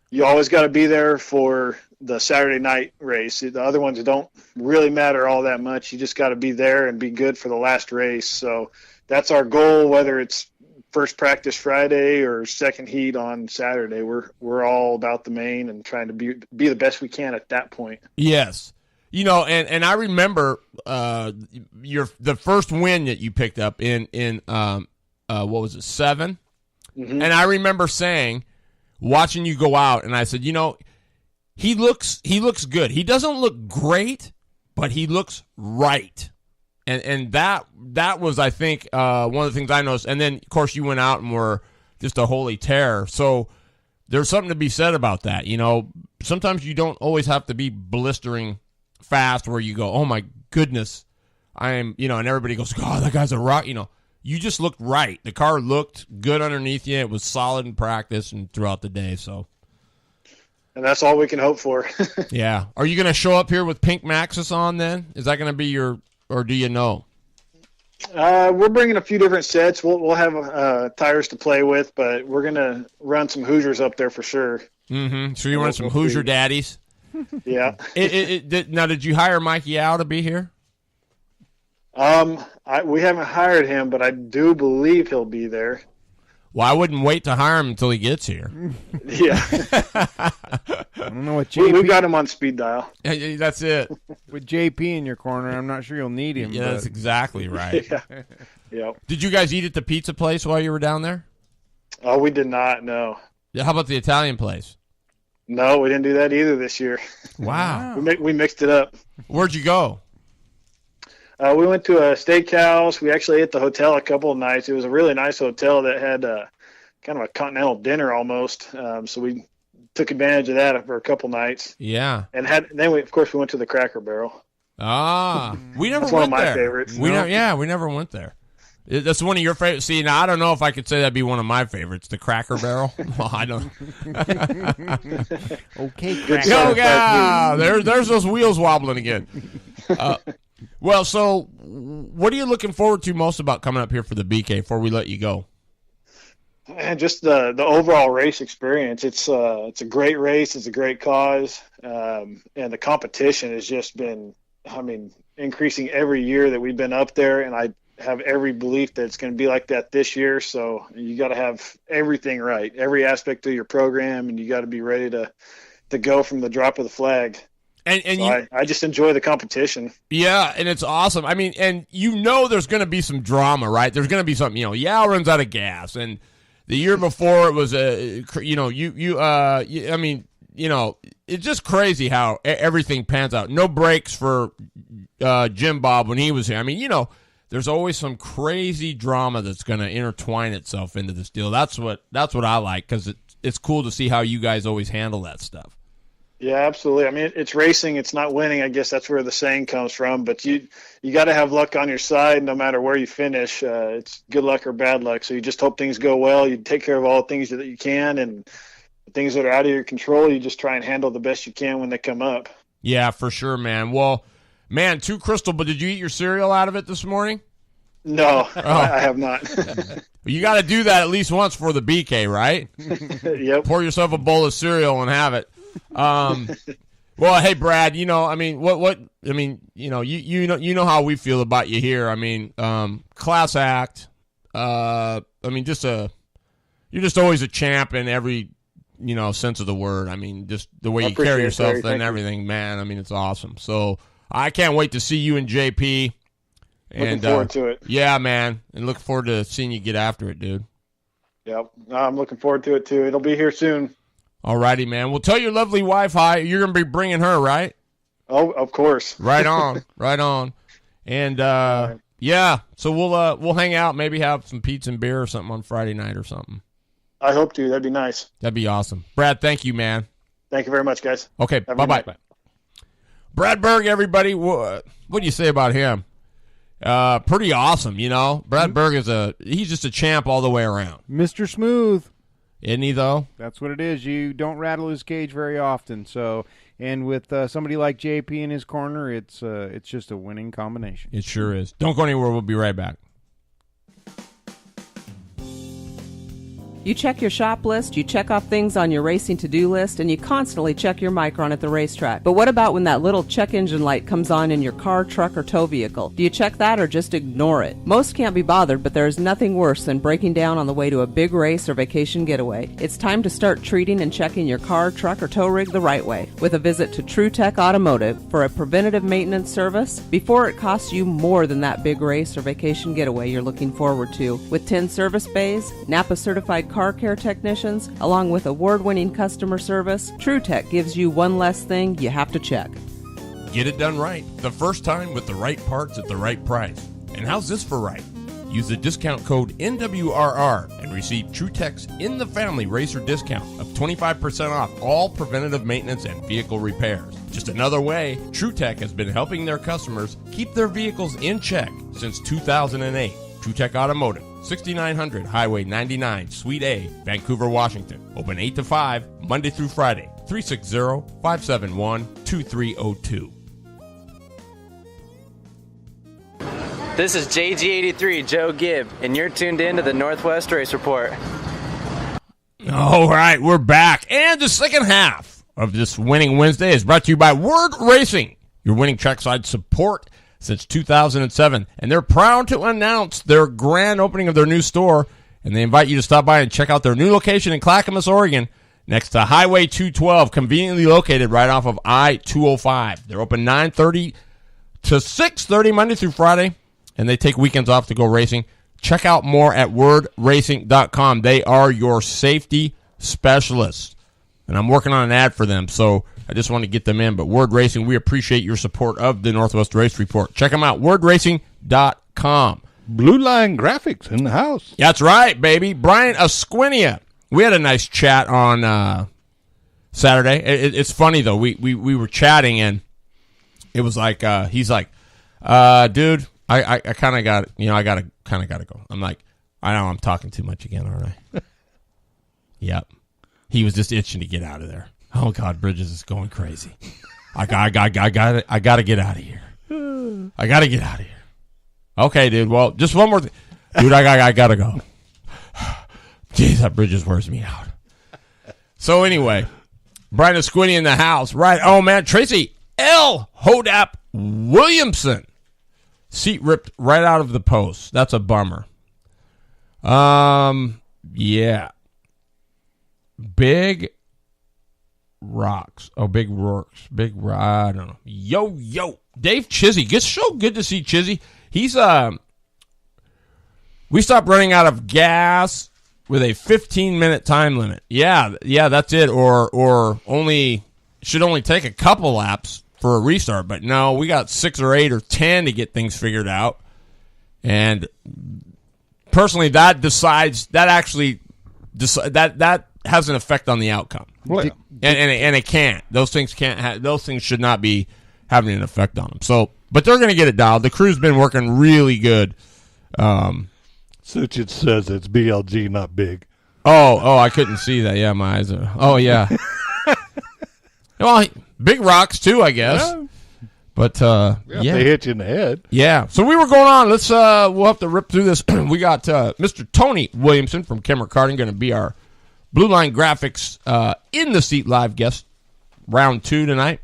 you always got to be there for the Saturday night race. The other ones don't really matter all that much. You just got to be there and be good for the last race. So that's our goal, whether it's first practice Friday or second heat on Saturday. We're all about the main and trying to be the best we can at that point. Yes. And I remember the first win that you picked up in what was it, 7? Mm-hmm. And I remember watching you go out, and I said, he looks good. He doesn't look great, but he looks right. And that was, I think, one of the things I noticed. And then, of course, you went out and were just a holy terror. So there's something to be said about that. Sometimes you don't always have to be blistering fast where you go, oh, my goodness, I am, and everybody goes, oh, that guy's a rock. You just looked right. The car looked good underneath you. It was solid in practice and throughout the day. So. And that's all we can hope for. Yeah. Are you going to show up here with pink Maxxis on then? Is that going to be or do you know? We're bringing a few different sets. We'll have tires to play with, but we're going to run some Hoosiers up there for sure. Mm-hmm. So you run some Hoosier daddies? Yeah. Now, did you hire Mikey Al to be here? We haven't hired him, but I do believe he'll be there. Well, I wouldn't wait to hire him until he gets here. Yeah. I don't know what JP. We've got him on speed dial. Yeah, that's it. With JP in your corner, I'm not sure you'll need him. Yeah, that's exactly right. Yeah. Yep. Did you guys eat at the pizza place while you were down there? Oh, we did not, no. Yeah, how about the Italian place? No, we didn't do that either this year. Wow. We mixed it up. Where'd you go? We went to a steakhouse. We actually ate at the hotel a couple of nights. It was a really nice hotel that had kind of a continental dinner almost. So we took advantage of that for a couple nights. Yeah. And then we went to the Cracker Barrel. Ah, we never That's went one of my there. favorites. We never went there. That's one of your favorites. See, now I don't know if I could say that'd be one of my favorites, the Cracker Barrel. Well, I don't. Okay, Good Yo, stuff. yeah, there's those wheels wobbling again. Well, so what are you looking forward to most about coming up here for the BK before we let you go? And just the overall race experience. It's a great race. It's a great cause, and the competition has just been, increasing every year that we've been up there. And I have every belief that it's going to be like that this year. So you got to have everything right, every aspect of your program, and you got to be ready to go from the drop of the flag. And so I just enjoy the competition. Yeah, and it's awesome. I mean, and there's going to be some drama, right? There's going to be something. Yao runs out of gas, and the year before it was it's just crazy how everything pans out. No brakes for Jim Bob when he was here. I mean, there's always some crazy drama that's going to intertwine itself into this deal. That's what I like, because it's cool to see how you guys always handle that stuff. Yeah, absolutely. I mean, it's racing. It's not winning. I guess that's where the saying comes from. But you got to have luck on your side no matter where you finish. It's good luck or bad luck. So you just hope things go well. You take care of all the things that you can, and things that are out of your control, you just try and handle the best you can when they come up. Yeah, for sure, man. Well, man, too crystal, but did you eat your cereal out of it this morning? No, I have not. You got to do that at least once for the BK, right? Yep. Pour yourself a bowl of cereal and have it. Well, hey, Brad, you know how we feel about you here. I mean, class act. You're just always a champ in every, sense of the word. I mean, just the way you carry yourself and everything, man. I mean, it's awesome. So I can't wait to see you and JP. Looking forward to it. Yeah, man. And look forward to seeing you get after it, dude. Yep. I'm looking forward to it, too. It'll be here soon. All righty, man. Well, tell your lovely wife hi. You're going to be bringing her, right? Oh, of course. Right on, right on. And yeah, so we'll hang out, maybe have some pizza and beer or something on Friday night or something. I hope to. That'd be nice. That'd be awesome. Brad, thank you, man. Thank you very much, guys. Okay, bye-bye. Brad Berg, everybody, what do you say about him? Pretty awesome, you know. Brad Berg he's just a champ all the way around. Mr. Smooth. Isn't he, though? That's what it is. You don't rattle his cage very often. So, and with somebody like JP in his corner, it's just a winning combination. It sure is. Don't go anywhere. We'll be right back. You check your shop list, you check off things on your racing to-do list, and you constantly check your micron at the racetrack. But what about when that little check engine light comes on in your car, truck, or tow vehicle? Do you check that or just ignore it? Most can't be bothered, but there is nothing worse than breaking down on the way to a big race or vacation getaway. It's time to start treating and checking your car, truck, or tow rig the right way with a visit to TrueTech Automotive for a preventative maintenance service before it costs you more than that big race or vacation getaway you're looking forward to. With 10 service bays, NAPA-certified car care technicians, along with award-winning customer service, TrueTech gives you one less thing you have to check. Get it done right, the first time with the right parts at the right price. And how's this for right? Use the discount code NWRR and receive TrueTech's In the Family Racer discount of 25% off all preventative maintenance and vehicle repairs. Just another way, TrueTech has been helping their customers keep their vehicles in check since 2008. TrueTech Automotive, 6900 Highway 99, Suite A, Vancouver, Washington. Open 8 to 5, Monday through Friday. 360-571-2302. This is JG83, Joe Gibb, and you're tuned in to the Northwest Race Report. All right, we're back. And the second half of this Winning Wednesday is brought to you by Word Racing, your winning trackside support since 2007. And they're proud to announce their grand opening of their new store. And they invite you to stop by and check out their new location in Clackamas, Oregon, next to Highway 212, conveniently located right off of I-205. They're open 9:30 to 6:30 Monday through Friday, and they take weekends off to go racing. Check out more at wordracing.com. They are your safety specialists, and I'm working on an ad for them, so I just want to get them in. But Word Racing, we appreciate your support of the Northwest Race Report. Check them out, wordracing.com. Blue Line Graphics in the house. That's right, baby. Brian Esquinia. We had a nice chat on Saturday. It's funny, though. We were chatting, and it was like, he's like, dude, I kind of got, I kind of got to go. I'm like, I know I'm talking too much again, aren't I? Yep. He was just itching to get out of there. Oh, God, Bridges is going crazy. I got to get out of here. I got to get out of here. Okay, dude. Well, just one more thing. Dude, I got to go. Jeez, that Bridges wears me out. So anyway, Brian Esquinia in the house. Right. Oh, man. Tracy L. Hodap Williamson. Seat ripped right out of the post. That's a bummer. Yeah. Big Rocks. Oh, Big Rocks. I don't know. Yo. Dave Chizzy. It's so good to see Chizzy. He's, we stopped running out of gas with a 15-minute time limit. Yeah, that's it. Or should only take a couple laps for a restart. But no, we got 6 or 8 or 10 to get things figured out. And personally, that has an effect on the outcome. Well, And it can't. Those things should not be having an effect on them. So, but they're going to get it dialed. The crew's been working really good. Suchit says it's BLG, not big. Oh, I couldn't see that. Yeah, my eyes are. Oh, yeah. Well, Big Rocks too, I guess. Yeah. But yeah, they hit you in the head. Yeah. So we were going on. Let's we'll have to rip through this. We got Mr. Tony Williamson from Kemmer Karting going to be our Blue Line Graphics in the seat live guest round 2 tonight.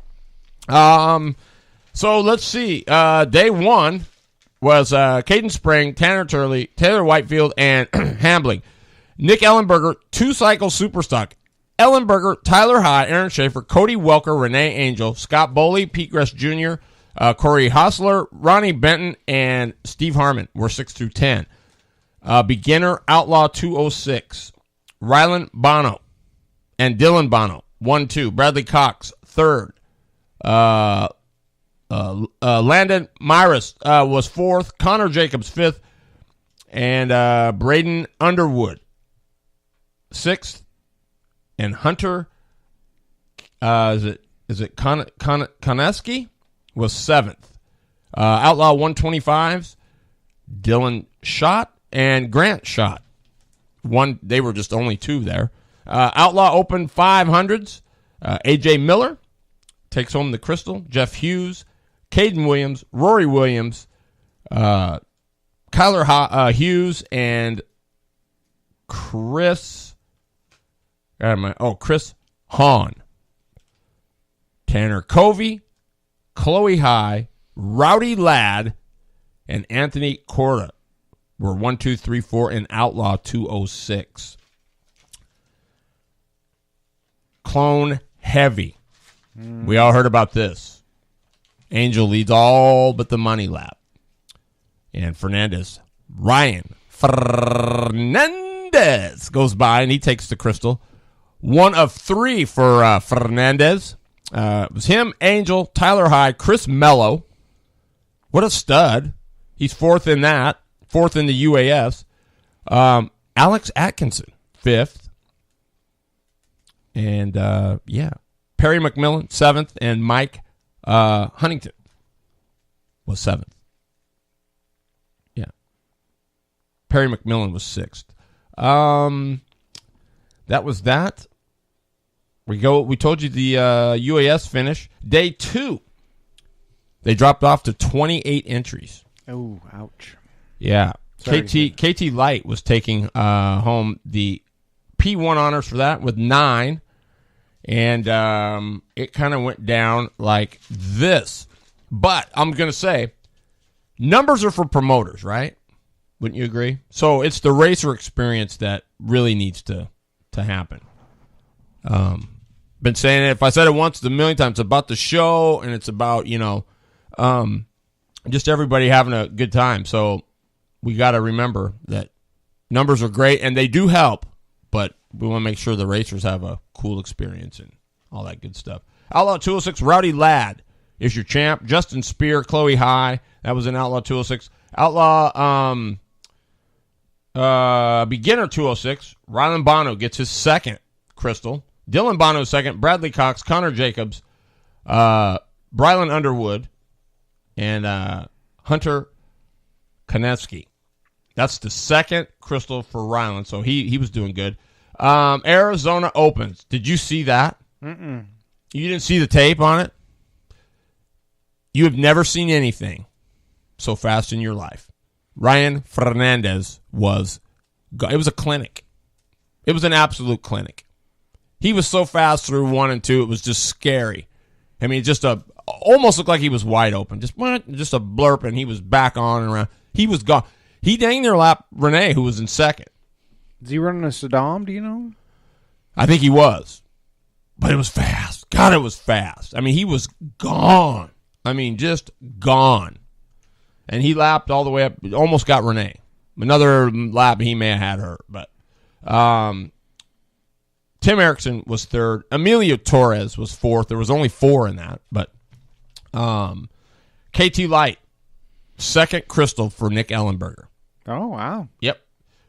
So let's see. Day 1 was Caden Spring, Tanner Turley, Taylor Whitefield, and Hambling. Nick Ellenberger, 2-cycle Superstock. Ellenberger, Tyler High, Aaron Schaefer, Cody Welker, Renee Angel, Scott Boley, Pete Gress Jr., Corey Hostler, Ronnie Benton, and Steve Harmon were 6 through 10. Beginner Outlaw 206. Rylan Bono and Dylan Bono, 1-2. Bradley Cox, 3rd. Landon Myris was fourth. Connor Jacobs fifth. And Braden Underwood sixth. And Hunter, is it Koneski? Was seventh. Outlaw 125s, Dylan Schott and Grant Schott. They were just only two there. Outlaw Open 500s, AJ Miller takes home the Crystal. Jeff Hughes, Caden Williams, Rory Williams, Kyler Hughes, and Chris Hahn. Tanner Covey, Chloe High, Rowdy Ladd, and Anthony Corda were 1, 2, 3, 4 in Outlaw 206. Clone Heavy. We all heard about this. Angel leads all but the money lap. And Ryan Fernandez goes by, and he takes the Crystal. 1 of 3 for Fernandez. It was him, Angel, Tyler High, Chris Mello. What a stud. He's fourth in that. Fourth in the UAS. Alex Atkinson, fifth. And, Perry McMillan, seventh. And Mike Huntington was seventh. Yeah. Perry McMillan was sixth. That was that. We told you the UAS finish. Day 2. They dropped off to 28 entries. Oh, ouch. Yeah. KT Light was taking home the P1 honors for that with 9. And it kind of went down like this. But I'm going to say, numbers are for promoters, right? Wouldn't you agree? So it's the racer experience that really needs to happen. Been saying it. If I said it once, it's a million times. It's about the show, and it's about, just everybody having a good time. So we got to remember that numbers are great, and they do help, but we want to make sure the racers have a cool experience and all that good stuff. Outlaw 206, Rowdy Ladd is your champ. Justin Spear, Chloe High. That was in Outlaw 206. Outlaw Beginner 206, Rylan Bono gets his second Crystal. Dylan Bono second, Bradley Cox, Connor Jacobs, Brylan Underwood, and Hunter Koneski. That's the second Crystal for Rylan, so he was doing good. Arizona Opens. Did you see that? Mm-mm. You didn't see the tape on it? You have never seen anything so fast in your life. Ryan Fernandez it was a clinic. It was an absolute clinic. He was so fast through 1 and 2, it was just scary. I mean, almost looked like he was wide open. Just a blurp, and he was back on and around. He was gone. He dang near lapped Renee, who was in second. Is he running a Saddam, do you know? I think he was. But it was fast. God, it was fast. I mean, he was gone. I mean, just gone. And he lapped all the way up, almost got Renee. Another lap, he may have had her. But Tim Erickson was third. Emilio Torres was fourth. There was only 4 in that. But KT Light, second Crystal for Nick Ellenberger. Oh, wow. Yep.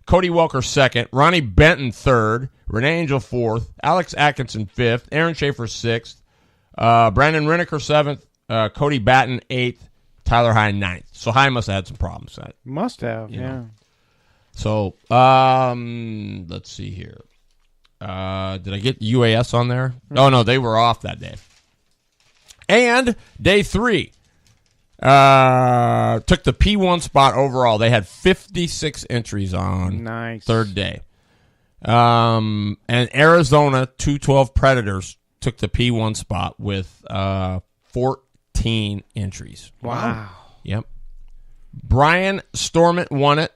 Cody Welker second. Ronnie Benton third. Renee Angel fourth. Alex Atkinson fifth. Aaron Schaefer sixth. Brandon Reneker seventh. Cody Batten eighth. Tyler High ninth. So High must have had some problems. Must have, yeah. So let's see here. Did I get UAS on there? Oh, no, they were off that day. And day 3. Took the P1 spot overall. They had 56 entries on third day. And Arizona 212 Predators took the P1 spot with 14 entries. Wow. Yep. Brian Stormont won it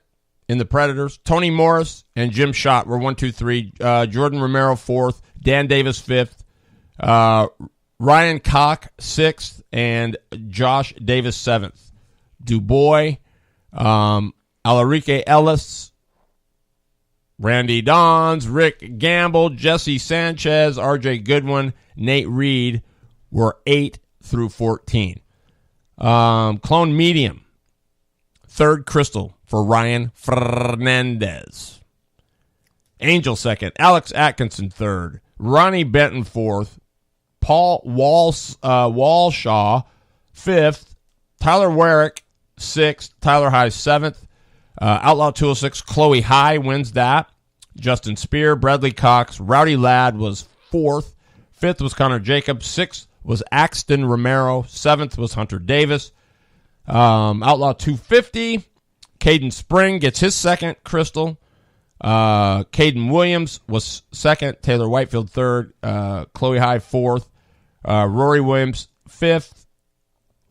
in the Predators. Tony Morris and Jim Schott were 1, 2, 3. Jordan Romero 4th. Dan Davis 5th. Ryan Koch 6th. And Josh Davis 7th. Dubois, Alarique Ellis, Randy Dons, Rick Gamble, Jesse Sanchez, RJ Goodwin, Nate Reed were 8 through 14. Clone medium. Third, Crystal for Ryan Fernandez. Angel second. Alex Atkinson third. Ronnie Benton fourth. Paul Walshaw fifth. Tyler Warwick sixth. Tyler High seventh. Outlaw 206 Chloe High wins that. Justin Spear, Bradley Cox, Rowdy Ladd was fourth. Fifth was Connor Jacobs. Sixth was Axton Romero. Seventh was Hunter Davis. Outlaw 250, Caden Spring gets his second Crystal. Caden Williams was second. Taylor Whitefield third. Chloe High fourth. Rory Williams fifth.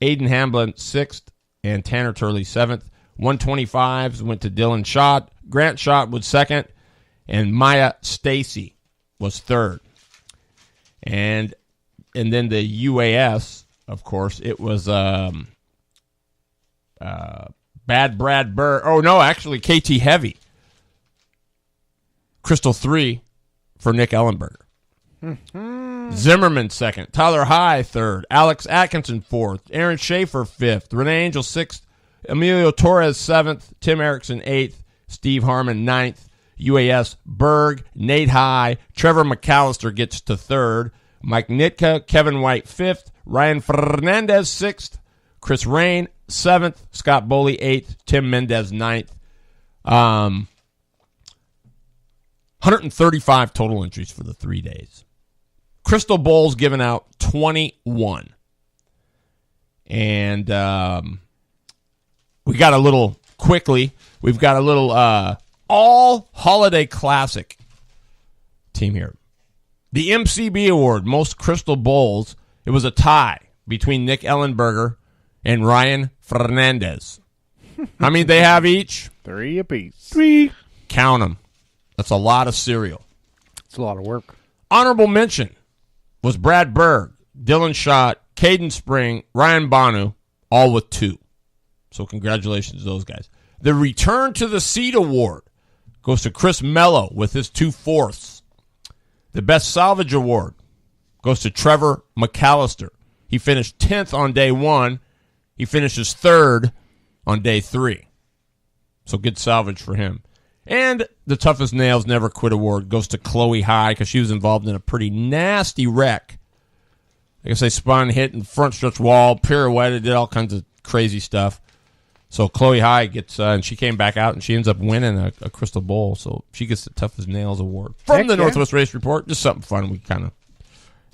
Aiden Hamblin sixth. And Tanner Turley seventh. 125s went to Dylan Schott. Grant Schott was second. And Maya Stacy was third. And then the UAS, of course, it was Bad Brad Berg. Oh, no, actually, KT Heavy. Crystal 3 for Nick Ellenberger. Zimmerman second. Tyler High third. Alex Atkinson fourth. Aaron Schaefer fifth. Renee Angel sixth. Emilio Torres seventh. Tim Erickson eighth. Steve Harmon ninth. UAS Berg, Nate High. Trevor McAllister gets to third. Mike Nitka, Kevin White fifth. Ryan Fernandez sixth. Chris Rain seventh. Scott Boley eighth. Tim Mendez ninth. 135 total entries for the 3 days. Crystal Bowls given out 21. And we've got a little all Holiday Classic team here. The MCB Award, most Crystal Bowls, it was a tie between Nick Ellenberger and Ryan Fernandez. How many they have each? 3 apiece. 3. Count them. That's a lot of cereal. It's a lot of work. Honorable mention was Brad Berg, Dylan Schott, Caden Spring, Ryan Bonu, all with 2. So congratulations to those guys. The Return to the Seat Award goes to Chris Mello with his 2 fourths. The Best Salvage Award goes to Trevor McAllister. He finished 10th on day 1. He finishes 3rd on day 3. So good salvage for him. And the Toughest Nails Never Quit Award goes to Chloe High because she was involved in a pretty nasty wreck. I guess they spun, hit in front stretch wall, pirouetted, did all kinds of crazy stuff. So Chloe High gets, and she came back out, and she ends up winning a Crystal Bowl. So she gets the Toughest Nails Award from the Northwest Race Report. Just something fun we kind of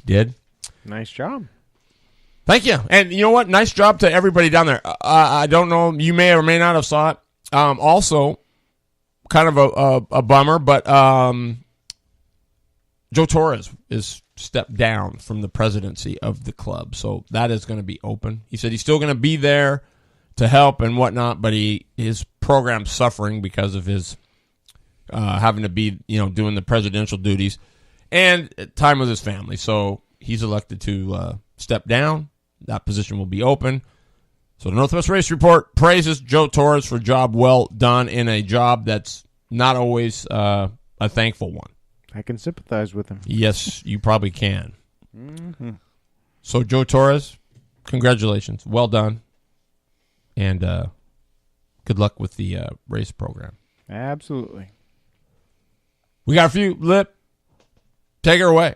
did. Nice job. Thank you. And you know what? Nice job to everybody down there. I don't know. You may or may not have saw it. Also, kind of a bummer, but Joe Torres is stepped down from the presidency of the club. So that is going to be open. He said he's still going to be there to help and whatnot, but his program's suffering because of his having to be, doing the presidential duties and time with his family. So he's elected to step down. That position will be open. So the Northwest Race Report praises Joe Torres for a job well done in a job that's not always a thankful one. I can sympathize with him. Yes, you probably can. Mm-hmm. So Joe Torres, congratulations. Well done. And good luck with the race program. Absolutely. We got a few. Lip, take her away.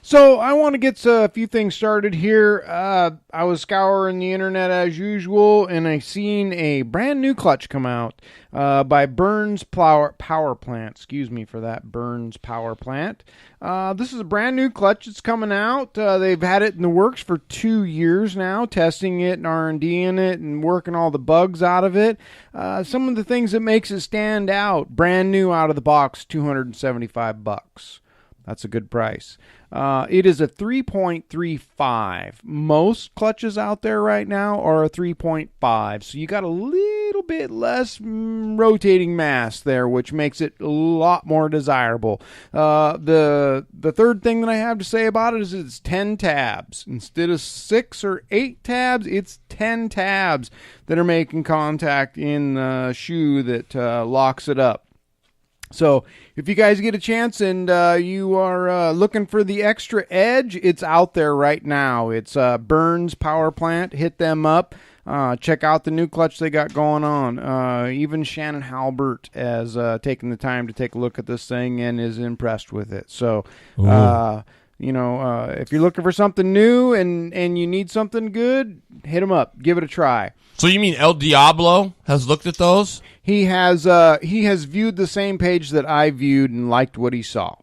So I want to get a few things started here. I was scouring the internet as usual, and I seen a brand new clutch come out by Burns Power Plant. Excuse me for that, Burns Power Plant. This is a brand new clutch that's coming out. They've had it in the works for 2 years now, testing it and R&D in it and working all the bugs out of it. Some of the things that makes it stand out, brand new out of the box, $275. That's a good price. It is a 3.35. Most clutches out there right now are a 3.5. So you got a little bit less rotating mass there, which makes it a lot more desirable. The third thing that I have to say about it is it's 10 tabs. Instead of 6 or 8 tabs, it's 10 tabs that are making contact in the shoe that locks it up. So if you guys get a chance and you are looking for the extra edge, it's out there right now. It's Burns Power Plant. Hit them up. Check out the new clutch they got going on. Even Shannon Halbert has taken the time to take a look at this thing and is impressed with it. So, if you're looking for something new and you need something good, hit them up. Give it a try. So you mean El Diablo has looked at those? He has viewed the same page that I viewed and liked what he saw.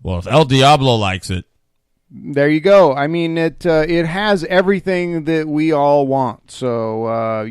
Well, if El Diablo likes it, there you go. I mean, it has everything that we all want. So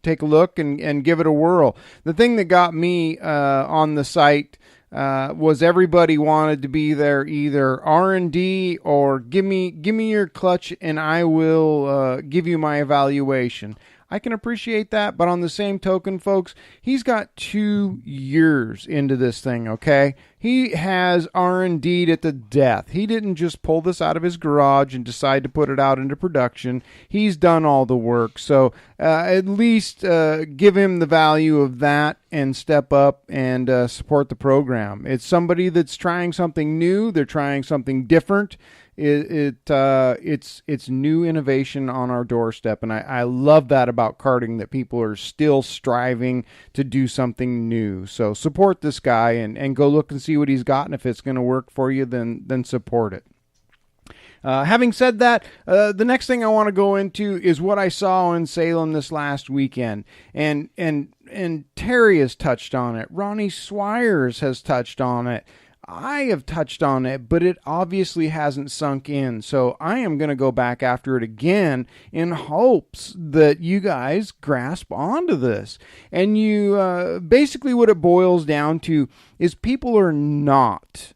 take a look and give it a whirl. The thing that got me on the site was everybody wanted to be there, either R&D or give me your clutch and I will give you my evaluation. I can appreciate that, but on the same token, folks, he's got 2 years into this thing, okay? He has R&D'd it to death. He didn't just pull this out of his garage and decide to put it out into production. He's done all the work, so at least give him the value of that and step up and support the program. It's somebody that's trying something new. They're trying something different. It's new innovation on our doorstep, and I love that about karting, that people are still striving to do something new. So support this guy and go look and see what he's got, and if it's going to work for you, then support it. Having said that, the next thing I want to go into is what I saw in Salem this last weekend, and Terry has touched on it. Ronnie Swires has touched on it. I have touched on it, but it obviously hasn't sunk in. So I am going to go back after it again in hopes that you guys grasp onto this. And you basically what it boils down to is people are not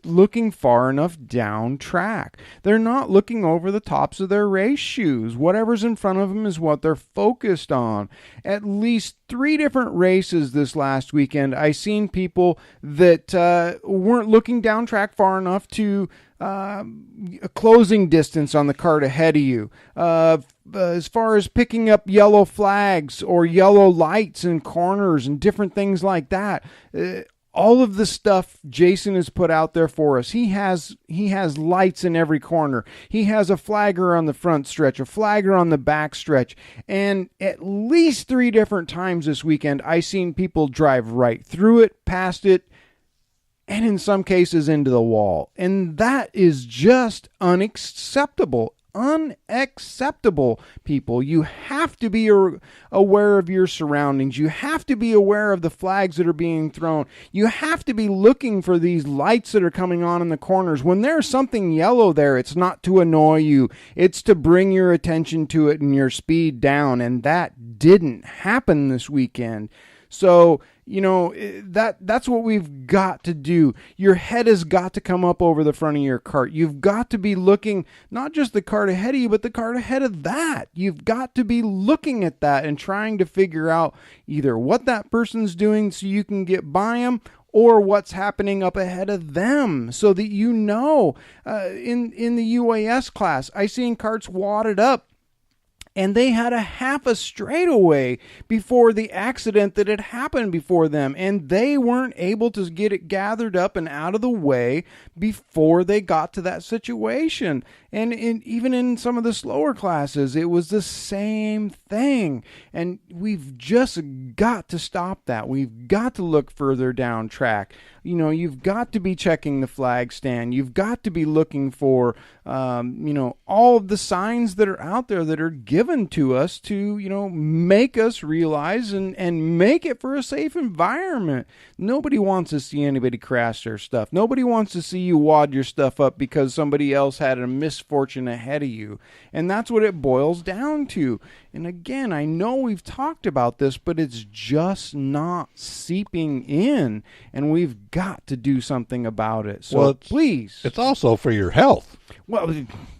looking far enough down track. They're not looking over the tops of their race shoes. Whatever's in front of them is what they're focused on. At least 3 different races this last weekend, I seen people that weren't looking down track far enough to a closing distance on the cart ahead of you. As far as picking up yellow flags or yellow lights in corners and different things like that. All of the stuff Jason has put out there for us. He has lights in every corner. He has a flagger on the front stretch, a flagger on the back stretch. And at least 3 different times this weekend, I seen people drive right through it, past it, and in some cases into the wall. And that is just unacceptable. Unacceptable, people. You have to be aware of your surroundings. You have to be aware of the flags that are being thrown. You have to be looking for these lights that are coming on in the corners. When there's something yellow there, it's not to annoy you. It's to bring your attention to it and your speed down. And that didn't happen this weekend. So, that's what we've got to do. Your head has got to come up over the front of your cart. You've got to be looking, not just the cart ahead of you, but the cart ahead of that. You've got to be looking at that and trying to figure out either what that person's doing so you can get by them, or what's happening up ahead of them, so that in the UAS class, I seen carts wadded up, and they had a half a straightaway before the accident that had happened before them, and they weren't able to get it gathered up and out of the way before they got to that situation. And even in some of the slower classes, it was the same thing. And we've just got to stop that. We've got to look further down track. You've got to be checking the flag stand. You've got to be looking for, all of the signs that are out there that are given to us to, make us realize and make it for a safe environment. Nobody wants to see anybody crash their stuff. Nobody wants to see you wad your stuff up because somebody else had a misfortune ahead of you. And that's what it boils down to. And again, I know we've talked about this, but it's just not seeping in, and we've got to do something about it. So please. It's also for your health. Well,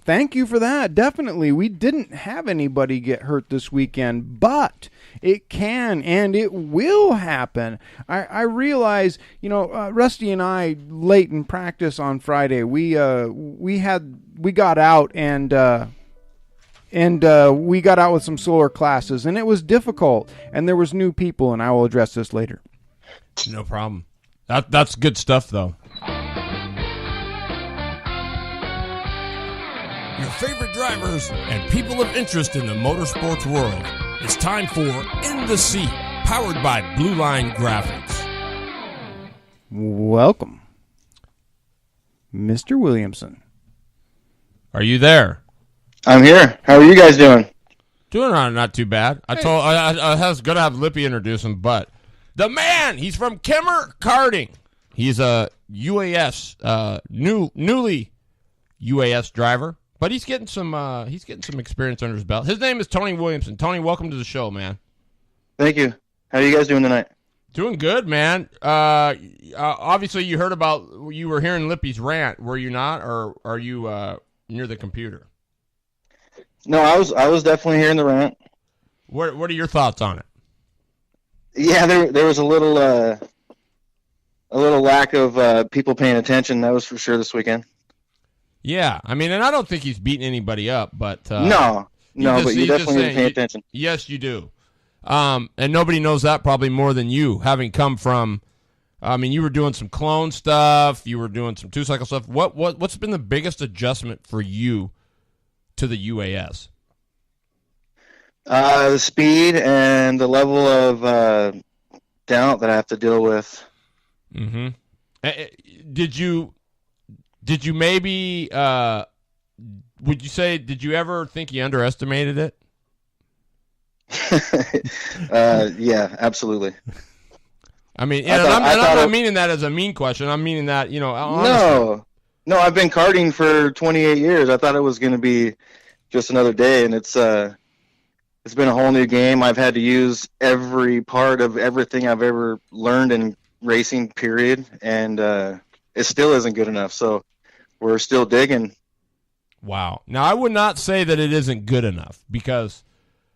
thank you for that. Definitely. We didn't have anybody get hurt this weekend, but it can and it will happen. I realize, Rusty and I, late in practice on Friday, we got out and we got out with some slower classes, and it was difficult, and there was new people, and I will address this later. No problem. That's good stuff, though. Your favorite drivers and people of interest in the motorsports world. It's time for In the Seat, powered by Blue Line Graphics. Welcome, Mr. Williamson. Are you there? I'm here. How are you guys doing? Doing not too bad. I was going to have LIppi introduce him, but the man, he's from Kemmer Karting. He's a UAS, newly UAS driver, but he's getting some experience under his belt. His name is Tony Williamson. Tony, welcome to the show, man. Thank you. How are you guys doing tonight? Doing good, man. Obviously, you were hearing LIppi's rant, were you not, or are you near the computer? No, I was definitely hearing the rant. What are your thoughts on it? Yeah, there was a little lack of people paying attention. That was for sure this weekend. Yeah, I mean, and I don't think he's beating anybody up, but no, but you definitely need to pay attention. Yes, you do. And nobody knows that probably more than you, having come from. I mean, you were doing some clone stuff, you were doing some two-cycle stuff. What's been the biggest adjustment for you to the UAS? The speed and the level of doubt that I have to deal with. Mm-hmm. Did you maybe? Would you say? Did you ever think you underestimated it? Yeah, absolutely. I mean, I'm not meaning that as a mean question. I'm meaning that, honestly. No, I've been karting for 28 years. I thought it was going to be just another day, and it's been a whole new game. I've had to use every part of everything I've ever learned in racing, period, and it still isn't good enough. So we're still digging. Wow. Now, I would not say that it isn't good enough, because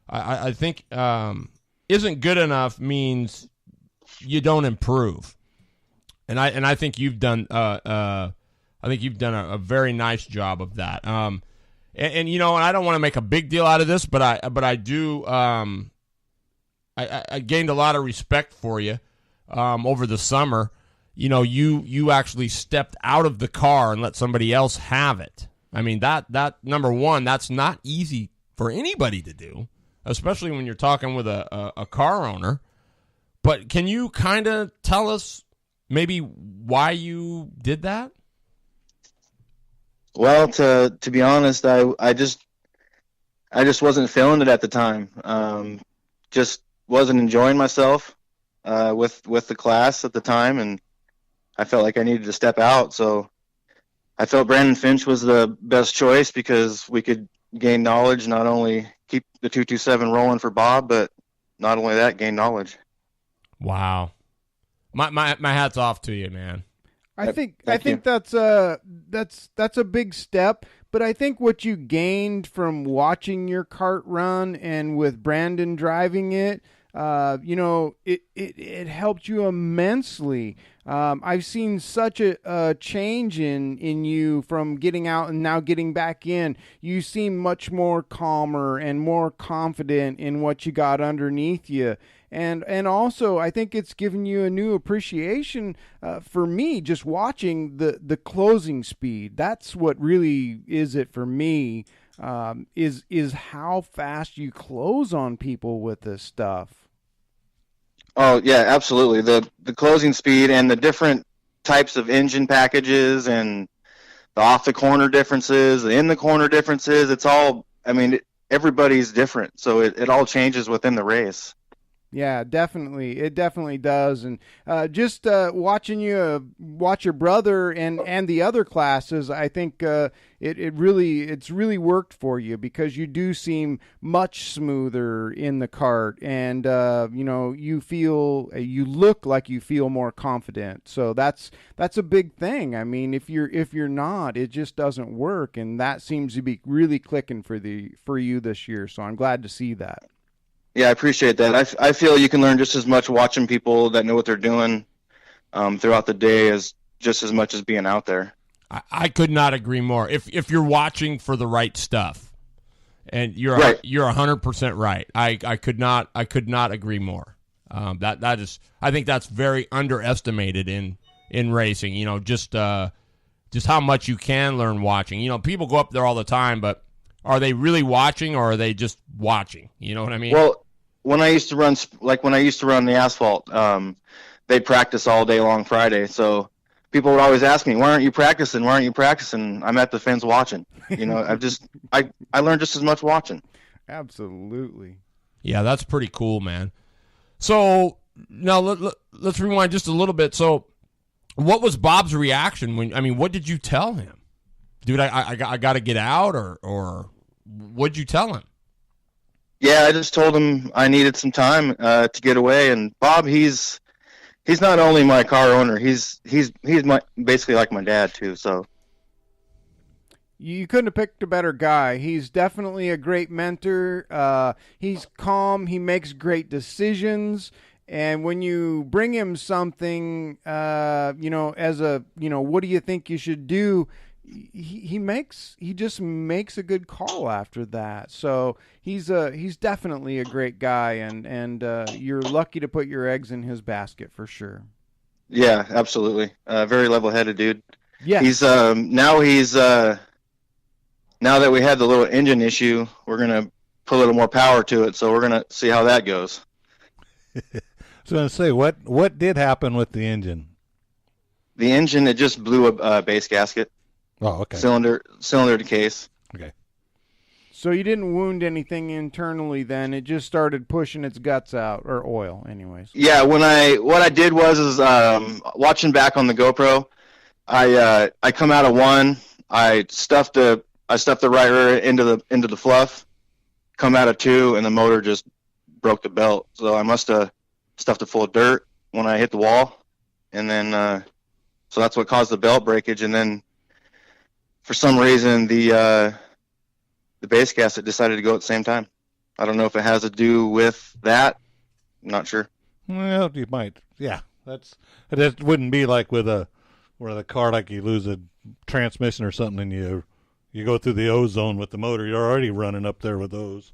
I think isn't good enough means you don't improve, and I think you've done a very nice job of that. And and I don't want to make a big deal out of this, but I do. I gained a lot of respect for you over the summer. You actually stepped out of the car and let somebody else have it. I mean, that number one, that's not easy for anybody to do, especially when you're talking with a car owner. But can you kind of tell us maybe why you did that? Well, to be honest, I just wasn't feeling it at the time. Just wasn't enjoying myself with the class at the time, and I felt like I needed to step out. So I felt Brandon Finch was the best choice, because we could gain knowledge, not only keep the 227 rolling for Bob, but not only that, gain knowledge. Wow. My hat's off to you, man. I think that's a big step, but I think what you gained from watching your kart run and with Brandon driving it, it helped you immensely. I've seen such a change in you from getting out and now getting back in. You seem much more calmer and more confident in what you got underneath you. And also, I think it's given you a new appreciation for me, just watching the closing speed. That's what really is it for me, is how fast you close on people with this stuff. Oh, yeah, absolutely. The closing speed and the different types of engine packages and the off-the-corner differences, the in-the-corner differences, it's all, everybody's different. So it all changes within the race. Yeah, definitely. It definitely does. And just watching you watch your brother and the other classes, I think it's really worked for you, because you do seem much smoother in the kart, and you look like you feel more confident. So that's a big thing. I mean, if you're not, it just doesn't work, and that seems to be really clicking for you this year. So I'm glad to see that. Yeah, I appreciate that. I feel you can learn just as much watching people that know what they're doing throughout the day as much as being out there. I could not agree more. If you're watching for the right stuff, and you're right. You're 100% right. I could not agree more. That is, I think that's very underestimated in in racing. Just how much you can learn watching. People go up there all the time, but are they really watching or are they just watching? You know what I mean? Well, when I used to run the asphalt, they'd practice all day long Friday. So people would always ask me, why aren't you practicing? I'm at the fence watching. I learned just as much watching. Absolutely. Yeah, that's pretty cool, man. So now let's rewind just a little bit. So what was Bob's reaction what did you tell him? Dude, I got to get out, or what'd you tell him? Yeah, I just told him I needed some time to get away. And Bob, he's not only my car owner, he's basically like my dad too. So you couldn't have picked a better guy. He's definitely a great mentor. He's calm. He makes great decisions. And when you bring him something, what do you think you should do? He just makes a good call after that. So he's definitely a great guy, and you're lucky to put your eggs in his basket for sure. Yeah, absolutely. Very level-headed dude. Yeah. Now that we had the little engine issue, we're gonna put a little more power to it. So we're gonna see how that goes. So I was going to say, what did happen with the engine? The engine, it just blew a base gasket. Oh, okay. Cylinder to case. Okay. So you didn't wound anything internally then? It just started pushing its guts out, or oil, anyways. Yeah. What I did was watching back on the GoPro, I come out of one, I stuffed the right rear into the fluff, come out of two, and the motor just broke the belt. So I must have stuffed it full of dirt when I hit the wall, and then so that's what caused the belt breakage. And then for some reason the base gasket decided to go at the same time. I don't know if it has to do with that. I'm not sure. Well, you might. Yeah, that wouldn't be like with a car, like you lose a transmission or something, and you go through the ozone with the motor. You're already running up there with those.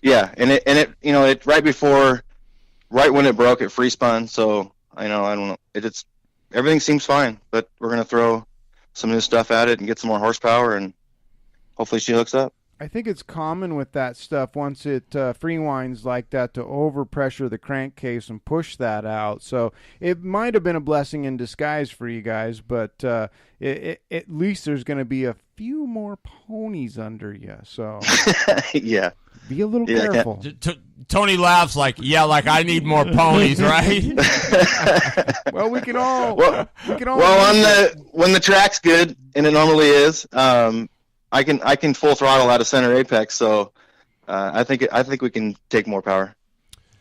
Yeah, and it right when it broke, it free spun. So I don't know. It's everything seems fine, but we're gonna throw some new stuff at it and get some more horsepower, and hopefully she hooks up. I think it's common with that stuff once it free winds like that to overpressure the crankcase and push that out. So it might have been a blessing in disguise for you guys, but at least there's going to be a few more ponies under you. So yeah, be a little careful. Tony laughs like I need more ponies, right? Well, we can all. Well, when the track's good, and it normally is. I can full throttle out of center apex, so I think we can take more power.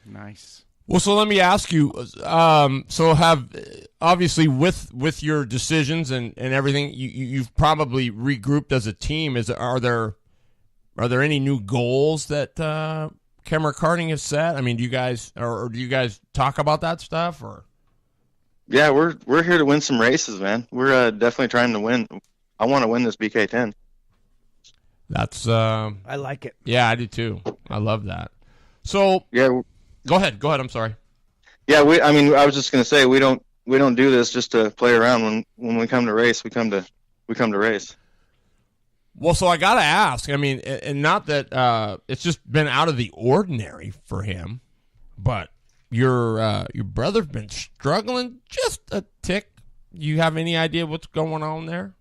Nice. Well, so let me ask you. So have obviously with your decisions and everything, you've probably regrouped as a team. Are there any new goals that Kemmer Karting has set? I mean, do you guys talk about that stuff or? Yeah, we're here to win some races, man. We're definitely trying to win. I want to win this BK10. That's I like it. Yeah, I do too. I love that. So yeah, go ahead. I'm sorry. Yeah, I was just gonna say we don't do this just to play around. When we come to race, we come to race. Well, so I gotta ask. I mean, and not that it's just been out of the ordinary for him, but your brother's been struggling just a tick. You have any idea what's going on there?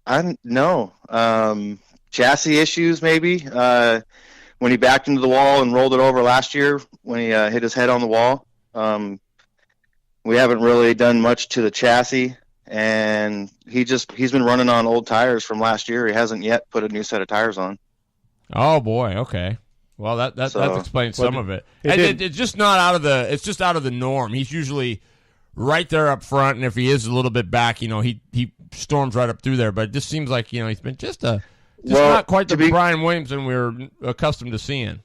I don't know. Chassis issues, maybe. When he backed into the wall and rolled it over last year, when he hit his head on the wall. We haven't really done much to the chassis, and he's been running on old tires from last year. He hasn't yet put a new set of tires on. Oh boy. Okay. Well, that explains some of it. It's just not out of the. It's just out of the norm. He's usually right there up front, and if he is a little bit back, he storms right up through there. But it just seems like he's been not quite the Brian Williamson we're accustomed to seeing.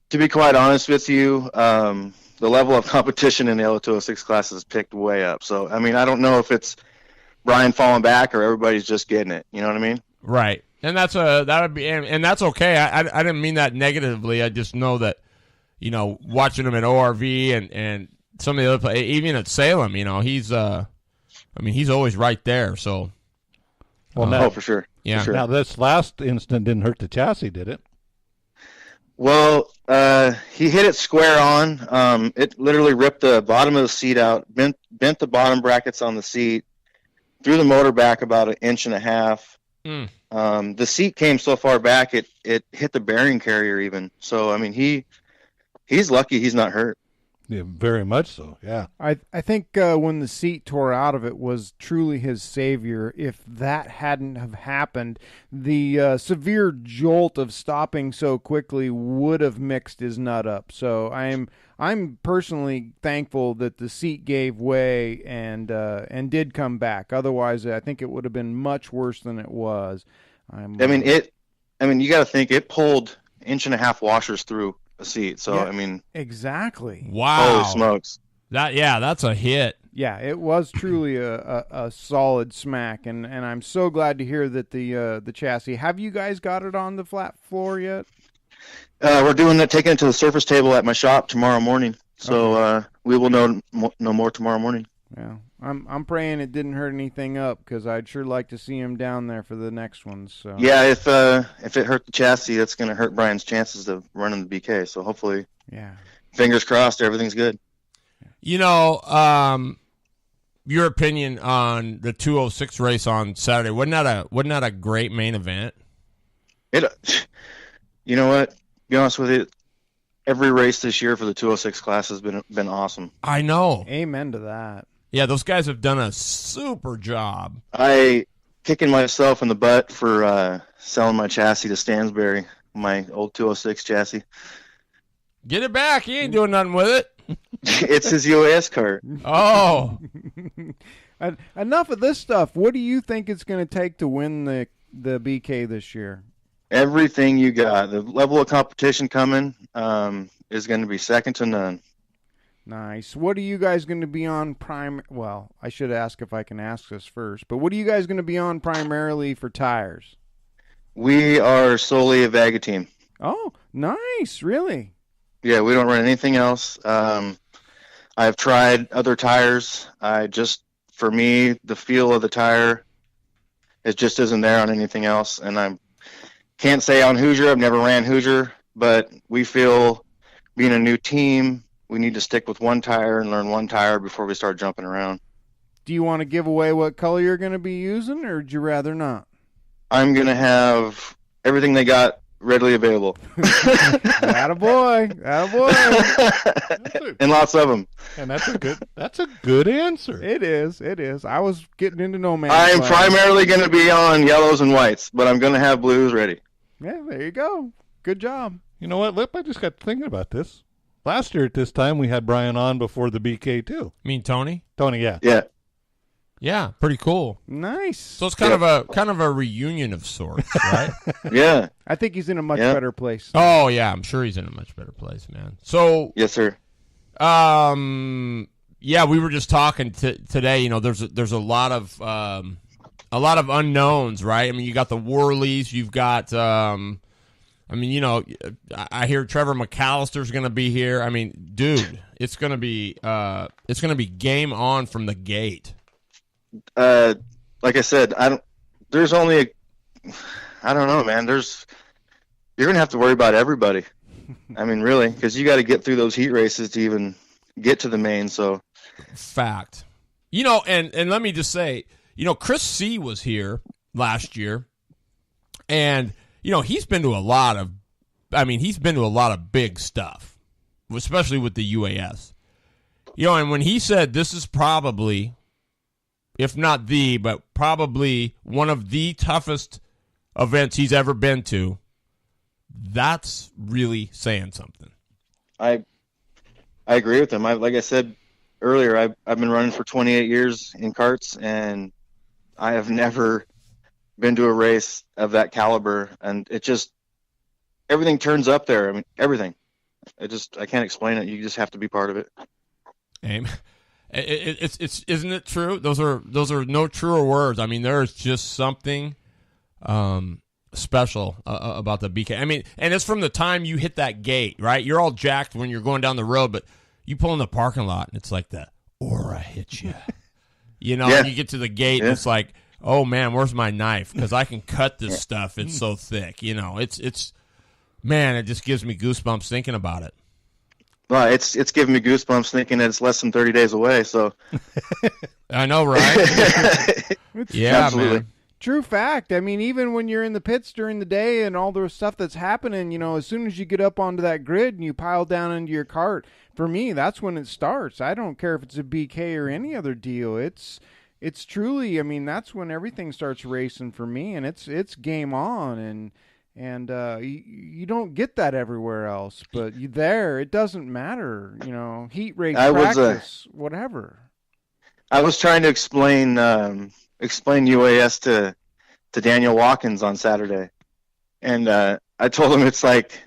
To be quite honest with you, the level of competition in the L206 class has picked way up. So I mean, I don't know if it's Brian falling back or everybody's just getting it. You know what I mean? Right. And that's okay. I didn't mean that negatively. I just know that watching him at ORV and some of the other, even at Salem, he's he's always right there. So, well, for sure. Yeah. For sure. Now this last incident didn't hurt the chassis, did it? Well, he hit it square on. It literally ripped the bottom of the seat out, bent the bottom brackets on the seat, threw the motor back about 1.5 inches. The seat came so far back it hit the bearing carrier even. So I mean he's lucky he's not hurt. Yeah, very much so. Yeah. I think when the seat tore out of it was truly his savior. If that hadn't have happened, the severe jolt of stopping so quickly would have mixed his nut up. So I'm personally thankful that the seat gave way and did come back. Otherwise, I think it would have been much worse than it was. You got to think it pulled 1.5 inch washers through a seat. So yeah, exactly. Wow. Holy smokes. That's a hit. Yeah, it was truly a solid smack, and I'm so glad to hear that the chassis. Have you guys got it on the flat floor yet? We're taking it to the surface table at my shop tomorrow morning. So we will know more tomorrow morning. Yeah, I'm praying it didn't hurt anything up because I'd sure like to see him down there for the next one. So yeah, if it hurt the chassis, that's going to hurt Brian's chances of running the BK. So hopefully, fingers crossed, everything's good. Your opinion on the 206 race on Saturday, wasn't that a great main event? You know what? To be honest with you, every race this year for the 206 class has been awesome. I know. Amen to that. Yeah, those guys have done a super job. I kicking myself in the butt for selling my chassis to Stansberry, my old 206 chassis. Get it back. He ain't doing nothing with it. It's his UAS cart. Oh. Enough of this stuff. What do you think it's going to take to win the BK this year? Everything you got. The level of competition coming is going to be second to none. Nice. What are you guys going to be on Well, I should ask if I can ask this first, but what are you guys going to be on primarily for tires? We are solely a Vaga team. Oh, nice. Really? Yeah, we don't run anything else. I've tried other tires. For me, the feel of the tire, it just isn't there on anything else. And I can't say on Hoosier, I've never ran Hoosier, but we feel being a new team, we need to stick with one tire and learn one tire before we start jumping around. Do you want to give away what color you're going to be using, or would you rather not? I'm going to have everything they got readily available. Attaboy. And lots of them. And that's a good answer. It is. I was getting into no man's I'm land. primarily going to be on yellows and whites, but I'm going to have blues ready. Yeah, there you go. Good job. You know what, Lip? I just got thinking about this. Last year at this time, we had Brian on before the BK too. You mean Tony? Tony, yeah. Yeah, pretty cool. Nice. So it's kind of a reunion of sorts, right? Yeah. I think he's in a much better place. Oh yeah, I'm sure he's in a much better place, man. So yes, sir. Yeah, we were just talking today. There's a lot of unknowns, right? I mean, you got the Worleys, you've got. I hear Trevor McAllister's going to be here. I mean, dude, it's going to be game on from the gate. Like I said, I don't know, man. You're going to have to worry about everybody. I mean, really, because you got to get through those heat races to even get to the main. So, fact. And let me just say, Chris C was here last year, and he's been to a lot of big stuff, especially with the UAS. And when he said this is probably, if not but probably one of the toughest events he's ever been to, that's really saying something. I agree with him. Like I said earlier, I've been running for 28 years in karts, and I have never been to a race of that caliber, and everything turns up there. I mean, everything. I can't explain it. You just have to be part of it. Amen. It's isn't it true? Those are no truer words. I mean, there's just something special about the BK. I mean, and it's from the time you hit that gate, right? You're all jacked when you're going down the road, but you pull in the parking lot and it's like the aura hits you. You know, Yeah. and you get to the gate and it's like, oh man, where's my knife? Because I can cut this stuff. It's so thick. You know, it's man, it just gives me goosebumps thinking about it. Well, it's giving me goosebumps thinking that it's less than 30 days away. So I know, right? Yeah, absolutely. man. True fact. I mean, even when you're in the pits during the day and all the stuff that's happening, you know, as soon as you get up onto that grid and you pile down into your cart, for me, that's when it starts. I don't care if it's a BK or any other deal. It's truly, I mean, that's when everything starts racing for me, and it's game on, and you don't get that everywhere else. But it doesn't matter, you know, heat race, practice, whatever. I was trying to explain UAS to Daniel Watkins on Saturday, and I told him it's like,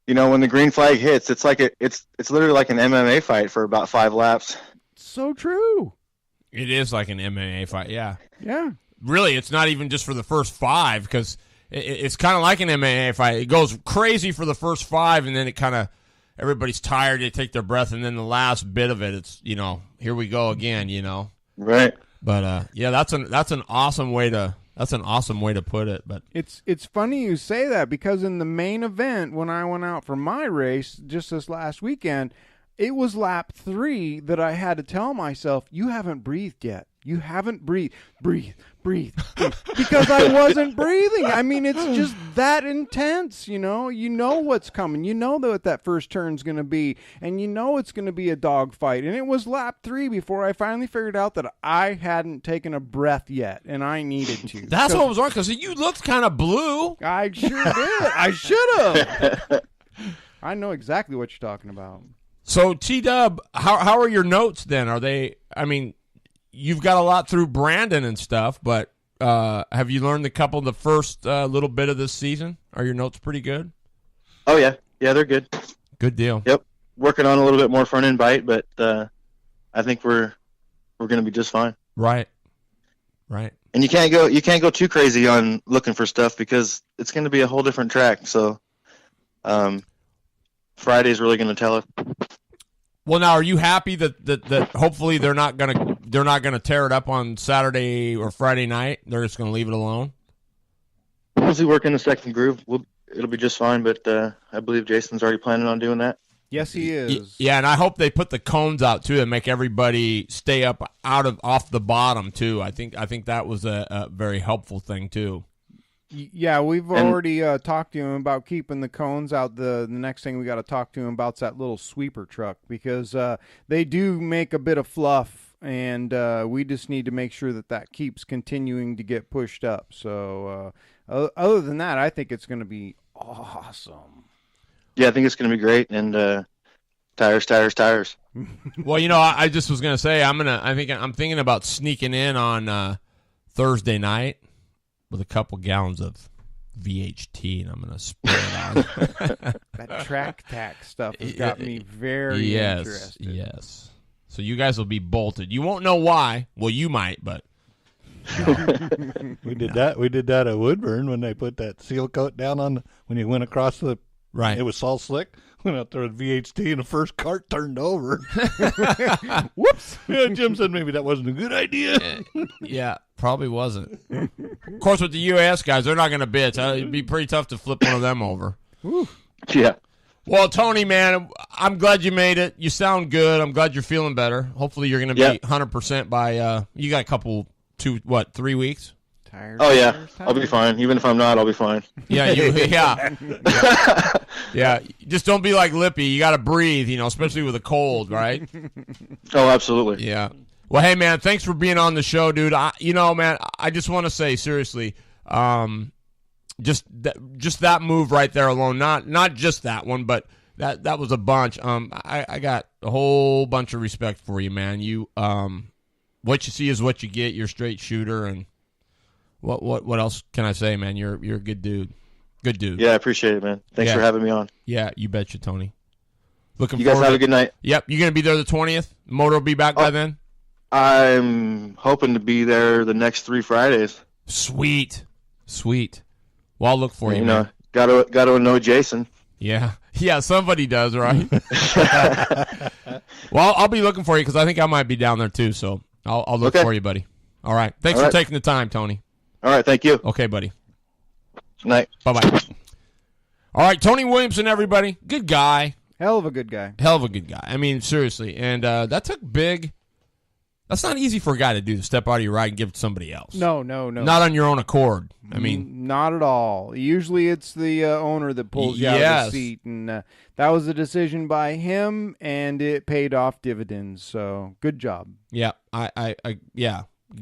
you know, when the green flag hits, it's like it's literally like an MMA fight for about 5 laps. So true. It is like an MMA fight, yeah. Yeah. Really, it's not even just for the first 5 because it's kind of like an MMA fight. It goes crazy for the first 5, and then it kind of everybody's tired. They take their breath, and then the last bit of it, it's, you know, here we go again. You know, right? But yeah, that's an awesome way to put it. But it's funny you say that, because in the main event, when I went out for my race just this last weekend, it was lap 3 that I had to tell myself, you haven't breathed yet. You haven't breathed. Breathe. Because I wasn't breathing. I mean, it's just that intense, you know. You know what's coming. You know what that first turn's going to be. And you know it's going to be a dogfight. And it was lap 3 before I finally figured out that I hadn't taken a breath yet, and I needed to. That's what was wrong, because you looked kind of blue. I sure did. I should have. I know exactly what you're talking about. So, T-Dub, how are your notes then? Are they, I mean, you've got a lot through Brandon and stuff, but have you learned the first little bit of this season? Are your notes pretty good? Oh, yeah. Yeah, they're good. Good deal. Yep. Working on a little bit more front end bite, but I think we're going to be just fine. Right. And you can't go too crazy on looking for stuff, because it's going to be a whole different track. So Friday's really going to tell us. Well, now, are you happy that hopefully they're not gonna tear it up on Saturday or Friday night? They're just gonna leave it alone. Once we work in the second groove, it'll be just fine. But I believe Jason's already planning on doing that. Yes, he is. Yeah, and I hope they put the cones out too and make everybody stay up off the bottom too. I think that was a very helpful thing too. Yeah, we've already talked to him about keeping the cones out. The next thing we got to talk to him about is that little sweeper truck, because they do make a bit of fluff, and we just need to make sure that keeps continuing to get pushed up. So other than that, I think it's going to be awesome. Yeah, I think it's going to be great, and tires. Well, you know, I just was going to say I'm thinking about sneaking in on Thursday night with a couple gallons of VHT, and I'm going to spray it on. That track tack stuff has got me very interested. Yes. So you guys will be bolted. You won't know why. Well, you might, but we did that at Woodburn when they put that seal coat down on when you went across the right. It was all slick. Went out there with VHT, and the first cart turned over. Whoops! Yeah, Jim said maybe that wasn't a good idea. Yeah, probably wasn't. Of course, with the US guys, they're not going to bitch. It'd be pretty tough to flip one of them over. Whew. Yeah. Well, Tony, man, I'm glad you made it. You sound good. I'm glad you're feeling better. Hopefully, you're going to be 100% by. You got a couple, 3 weeks? Tired. Oh yeah, I'll be fine. Even if I'm not, I'll be fine. Yeah, yeah. Just don't be like LIppi. You got to breathe, you know, especially with a cold, right? Oh, absolutely. Yeah. Well, hey, man, thanks for being on the show, dude. I just want to say seriously, just that move right there alone, not just that one, but that was a bunch. I got a whole bunch of respect for you, man. You what you see is what you get. You're a straight shooter, and what else can I say, man? You're a good dude. Good dude. Yeah, I appreciate it, man. Thanks for having me on. Yeah, you betcha, Tony. You guys have a good night. Yep, you gonna be there the 20th? Motor will be back by then? I'm hoping to be there the next 3 Fridays. Sweet. Well, I'll look for you, man. Got to know Jason. Yeah, somebody does, right? Well, I'll be looking for you because I think I might be down there too. So I'll look for you, buddy. All right. Thanks for taking the time, Tony. All right. Thank you. Okay, buddy. Good night. Bye-bye. All right, Tony Williamson, everybody. Good guy. Hell of a good guy. Hell of a good guy. I mean, seriously. And that took big. That's not easy for a guy to do, to step out of your ride and give it to somebody else. No. Not on your own accord. I mean, not at all. Usually it's the owner that pulls you out of the seat. And that was a decision by him, and it paid off dividends. So good job. Yeah, I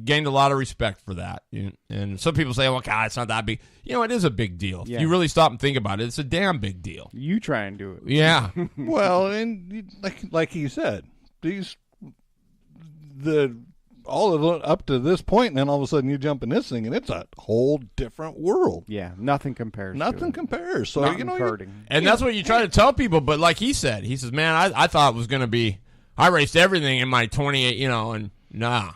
gained a lot of respect for that. And some people say, well, God, it's not that big. It is a big deal. Yeah. If you really stop and think about it, it's a damn big deal. You try and do it. Yeah. Well, and like he said, all of it up to this point, and then all of a sudden you jump in this thing, and it's a whole different world. Yeah, nothing compares. Nothing compares. So karting. And that's what you try to tell people. But like he says, man, I thought it was going to be. I raced everything in my 28, and nah.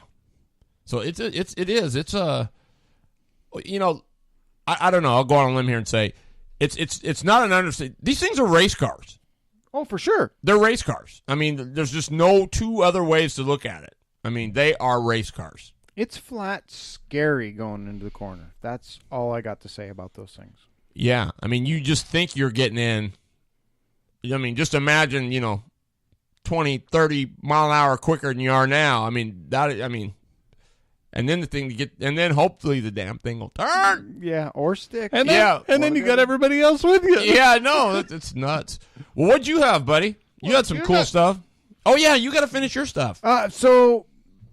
So it is. It's a, I don't know. I'll go on a limb here and say, it's not an understatement. These things are race cars. Oh, for sure. They're race cars. I mean, there's just no two other ways to look at it. I mean, they are race cars. It's flat scary going into the corner. That's all I got to say about those things. Yeah. I mean, you just think you're getting in. I mean, just imagine, 20, 30 mile an hour quicker than you are now. I mean, and then the thing to get, and then hopefully the damn thing will turn. Yeah, or stick. And then you got everybody else with you. Yeah, no, it's nuts. Well, what'd you have, buddy? You had some cool stuff. Oh yeah, you got to finish your stuff. So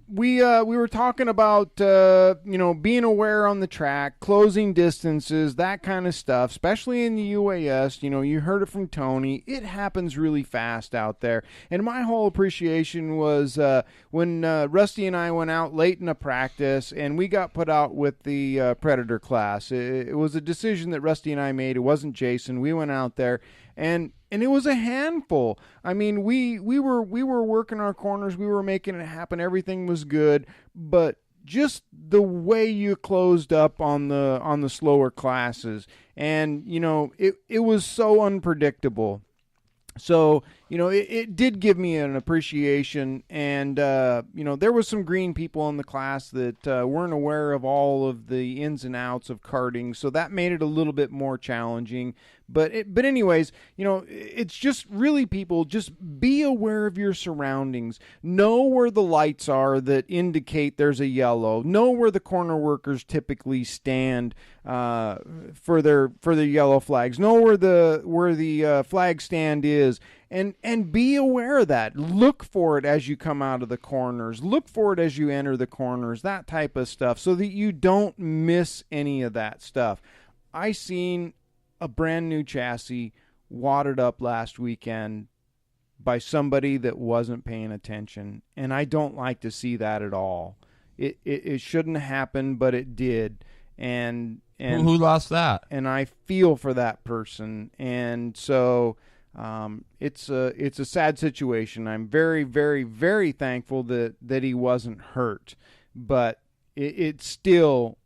we were talking about being aware on the track, closing distances, that kind of stuff, especially in the UAS. You heard it from Tony. It happens really fast out there. And my whole appreciation was when Rusty and I went out late in a practice, and we got put out with the Predator class. It was a decision that Rusty and I made. It wasn't Jason. We went out there, and it was a handful. I mean, we were working our corners. We were making it happen. Everything was good, but just the way you closed up on the slower classes, and it was so unpredictable. So, it did give me an appreciation, and, there was some green people in the class that weren't aware of all of the ins and outs of karting, so that made it a little bit more challenging. But anyways, it's just really, people, just be aware of your surroundings. Know where the lights are that indicate there's a yellow. Know where the corner workers typically stand for their yellow flags. Know where the flag stand is. And be aware of that. Look for it as you come out of the corners. Look for it as you enter the corners, that type of stuff, so that you don't miss any of that stuff. I seen a brand new chassis wadded up last weekend by somebody that wasn't paying attention, and I don't like to see that at all. It shouldn't happen, but it did. And who lost that? And I feel for that person, and so it's a sad situation. I'm very, very, very thankful that he wasn't hurt, but it still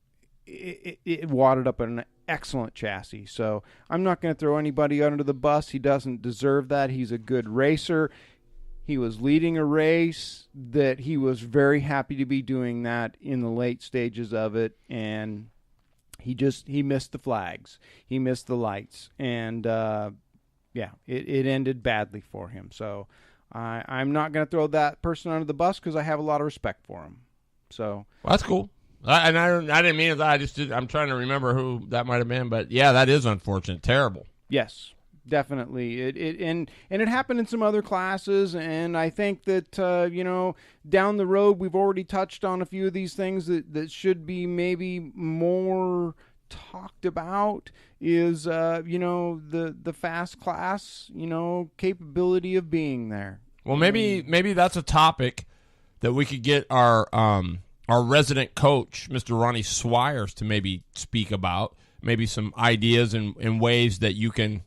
wadded up an excellent chassis. So I'm not going to throw anybody under the bus. He doesn't deserve that. He's a good racer. He was leading a race that he was very happy to be doing that in the late stages of it, and he missed the flags. He missed the lights, and it ended badly for him. So I'm not going to throw that person under the bus because I have a lot of respect for him. So well, that's cool. I didn't mean it. I'm trying to remember who that might have been, but yeah, that is unfortunate. Terrible. Yes, definitely. And it happened in some other classes, and I think that down the road we've already touched on a few of these things that should be maybe more talked about. Is the fast class capability of being there. Well, maybe that's a topic that we could get our resident coach, Mr. Ronnie Swires, to maybe speak about. Maybe some ideas and ways that you can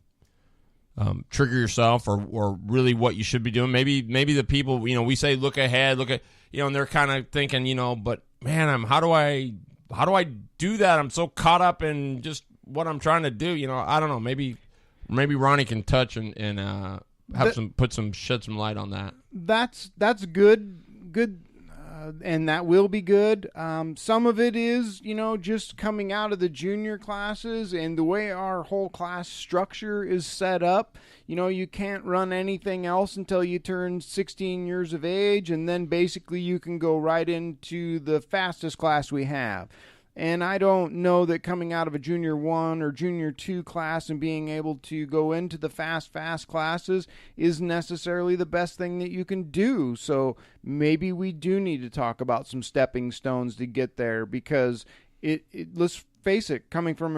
trigger yourself, or really what you should be doing. Maybe the people, we say look ahead, and they're kind of thinking, but man, how do I do that? I'm so caught up in just what I'm trying to do. I don't know. Maybe Ronnie can touch and shed some light on that. That's good, and that will be good. Some of it is, just coming out of the junior classes and the way our whole class structure is set up. You can't run anything else until you turn 16 years of age, and then basically you can go right into the fastest class we have. And I don't know that coming out of a junior 1 or junior 2 class and being able to go into the fast classes is necessarily the best thing that you can do. So maybe we do need to talk about some stepping stones to get there, because let's face it, coming from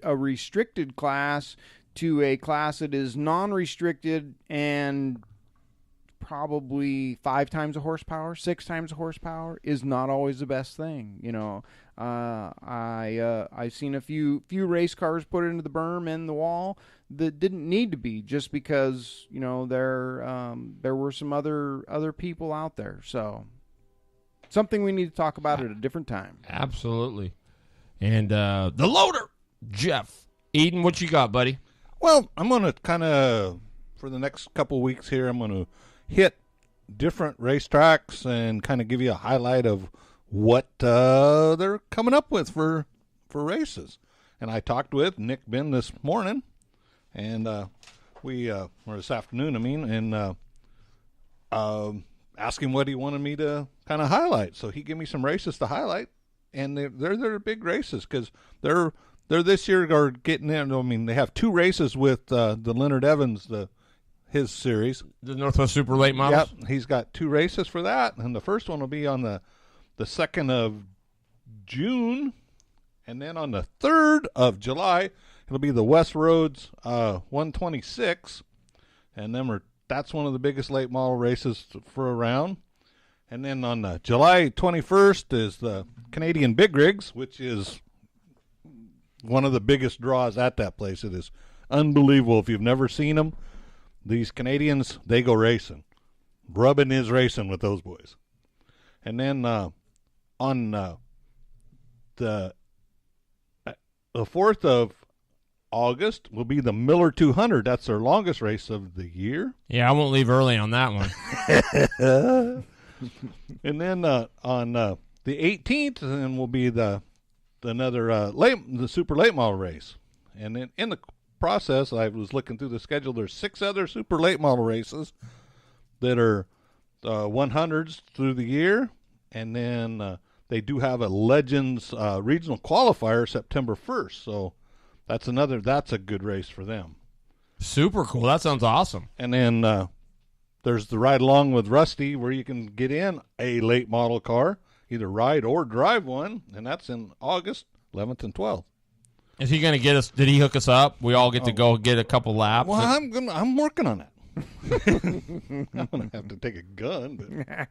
a restricted class to a class that is non-restricted and probably 5 times the horsepower, 6 times the horsepower is not always the best thing. I've seen a few race cars put into the berm and the wall that didn't need to be, just because there were some other people out there. So something we need to talk about at a different time. Absolutely. And the loader, Jeff Eden, what you got, buddy? Well, I'm going to kind of, for the next couple weeks here, I'm going to hit different racetracks and kind of give you a highlight of what they're coming up with for races. And I talked with Nick Ben this morning, and or this afternoon, and asked him what he wanted me to kind of highlight. So he gave me some races to highlight, and they're big races, because they're this year are getting in. I mean, they have 2 races with the Leonard Evans, his series, the Northwest Super Late Models. Yep, he's got 2 races for that, and the first one will be on the 2nd of June, and then on the 3rd of July, it'll be the West Roads 126, and that's one of the biggest late model races for around. And then on July 21st is the Canadian Big Rigs, which is one of the biggest draws at that place. It is unbelievable. If you've never seen them, these Canadians, they go racing. Rubbin is racing with those boys. And then on the 4th of August will be the Miller 200. That's their longest race of the year. Yeah, I won't leave early on that one. And then on the 18th, then will be the super late model race. And then in the process, I was looking through the schedule. There's 6 other super late model races that are 100s through the year, and then they do have a Legends regional qualifier September 1st. So that's a good race for them. Super cool. That sounds awesome. And then there's the Ride Along with Rusty, where you can get in a late model car, either ride or drive one, and that's in August 11th and 12th. Is he going to get us? Did he hook us up? We all get to go get a couple laps. Well, I'm working on that. I'm gonna have to take a gun. But.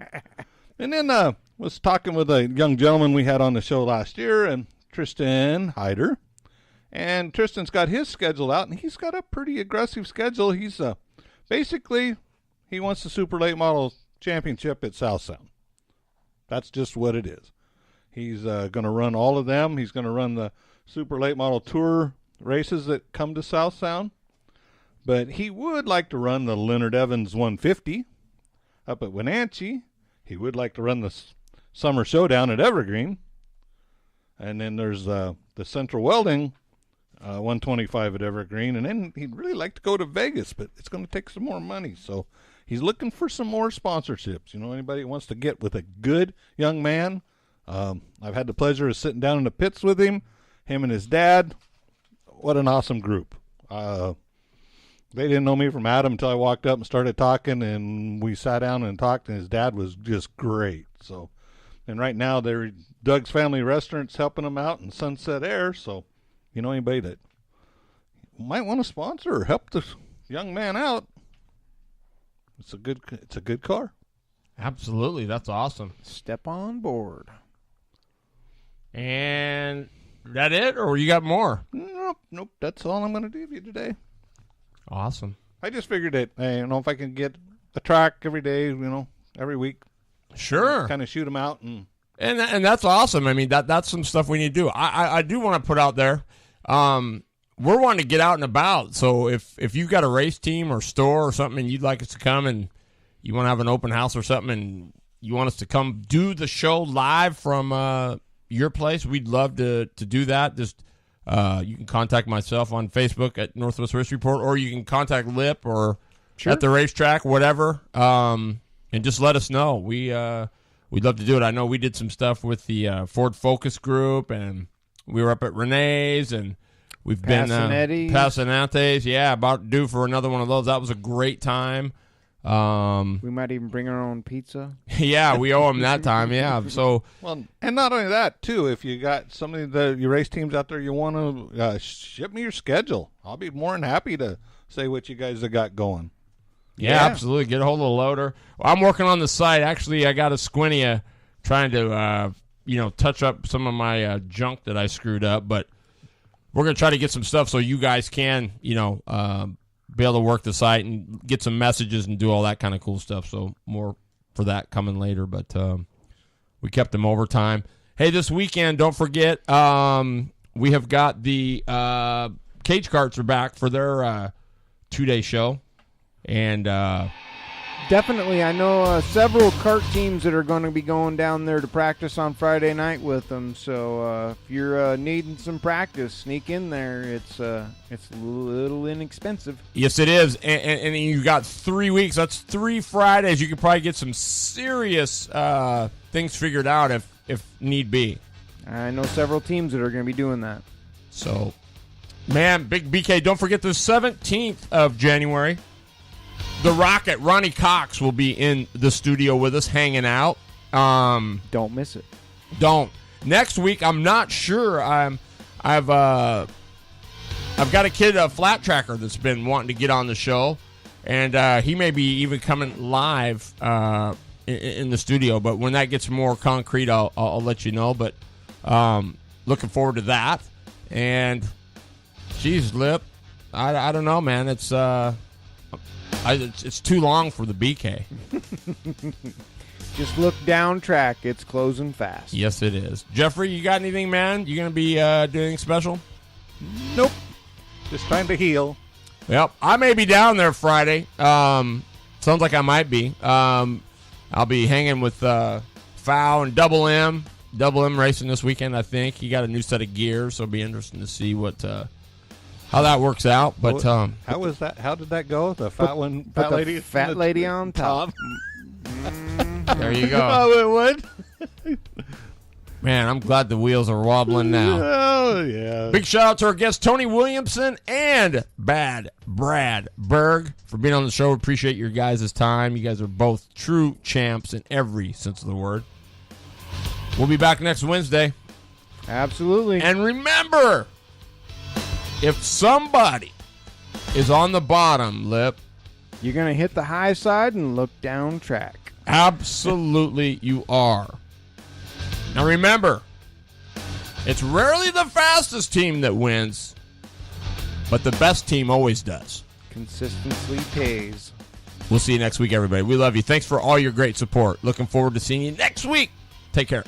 And then was talking with a young gentleman we had on the show last year, and Tristan Hyder. And Tristan's got his schedule out, and he's got a pretty aggressive schedule. He's basically he wants the Super Late Model Championship at South Sound. That's just what it is. He's going to run all of them. He's going to run the Super Late Model Tour races that come to South Sound. But he would like to run the Leonard Evans 150 up at Wenatchee. He would like to run the Summer Showdown at Evergreen. And then there's the Central Welding 125 at Evergreen. And then he'd really like to go to Vegas, but it's going to take some more money. So he's looking for some more sponsorships. Anybody who wants to get with a good young man. I've had the pleasure of sitting down in the pits with him and his dad. What an awesome group. They didn't know me from Adam until I walked up and started talking, and we sat down and talked, and his dad was just great. So, and right now they're Doug's Family Restaurant's helping them out in Sunset Air. So, anybody that might want to sponsor or help this young man out, it's a good car. Absolutely, that's awesome. Step on board. And that it, or you got more? Nope. That's all I'm going to give you today. Awesome. I just figured that, if I can get a track every day, every week. Sure. Kind of shoot them out. And that's awesome. I mean, that's some stuff we need to do. I do want to put out there, we're wanting to get out and about. So if you've got a race team or store or something and you'd like us to come and you want to have an open house or something and you want us to come do the show live from your place, we'd love to do that. Just you can contact myself on Facebook at Northwest Race Report, or you can contact Lip or at the racetrack, whatever, and just let us know. We'd love to do it. I know we did some stuff with the Ford Focus Group, and we were up at Renee's, and we've been Passanantes. Yeah, about due for another one of those. That was a great time. We might even bring our own pizza. Yeah, we owe them that time. Yeah, so well, and not only that too. If you got some of your race teams out there, you want to ship me your schedule. I'll be more than happy to say what you guys have got going. Yeah, absolutely. Get a hold of the loader. Well, I'm working on the site. Actually, I got a squinty trying to touch up some of my junk that I screwed up, but we're gonna try to get some stuff so you guys can be able to work the site and get some messages and do all that kind of cool stuff. So more for that coming later, but we kept them overtime. Hey, this weekend, don't forget, we have got the Cage Carts are back for their 2-day show. And definitely, I know several kart teams that are going to be going down there to practice on Friday night with them. So if you're needing some practice, sneak in there. It's a little inexpensive. Yes, it is. And you got 3 weeks. That's 3 Fridays. You could probably get some serious things figured out if need be. I know several teams that are going to be doing that. So, man, Big BK, don't forget the 17th of January. The Rocket, Ronnie Cox, will be in the studio with us hanging out. Don't miss it. Don't. Next week, I'm not sure. I've got a kid, a flat tracker, that's been wanting to get on the show, and he may be even coming live in the studio. But when that gets more concrete, I'll let you know. But looking forward to that. And geez, Lip, I don't know, man. It's too long for the BK. Just look down track. It's closing fast. Yes, it is. Jeffrey, you got anything, man? You going to be doing anything special? Nope. Just trying to heal. Well, I may be down there Friday. Sounds like I might be. I'll be hanging with Fow and Double M. Double M racing this weekend, I think. He got a new set of gears, so it'll be interesting to see how that works out. But how was that? How did that go? The fat lady, fat lady on top. There you go. Oh, it would. Man, I'm glad the wheels are wobbling now. Oh yeah. Big shout out to our guests Tony Williamson and Brad Berg for being on the show. Appreciate your guys' time. You guys are both true champs in every sense of the word. We'll be back next Wednesday. Absolutely. And remember, if somebody is on the bottom, Lip, you're going to hit the high side and look down track. Absolutely you are. Now remember, it's rarely the fastest team that wins, but the best team always does. Consistency pays. We'll see you next week, everybody. We love you. Thanks for all your great support. Looking forward to seeing you next week. Take care.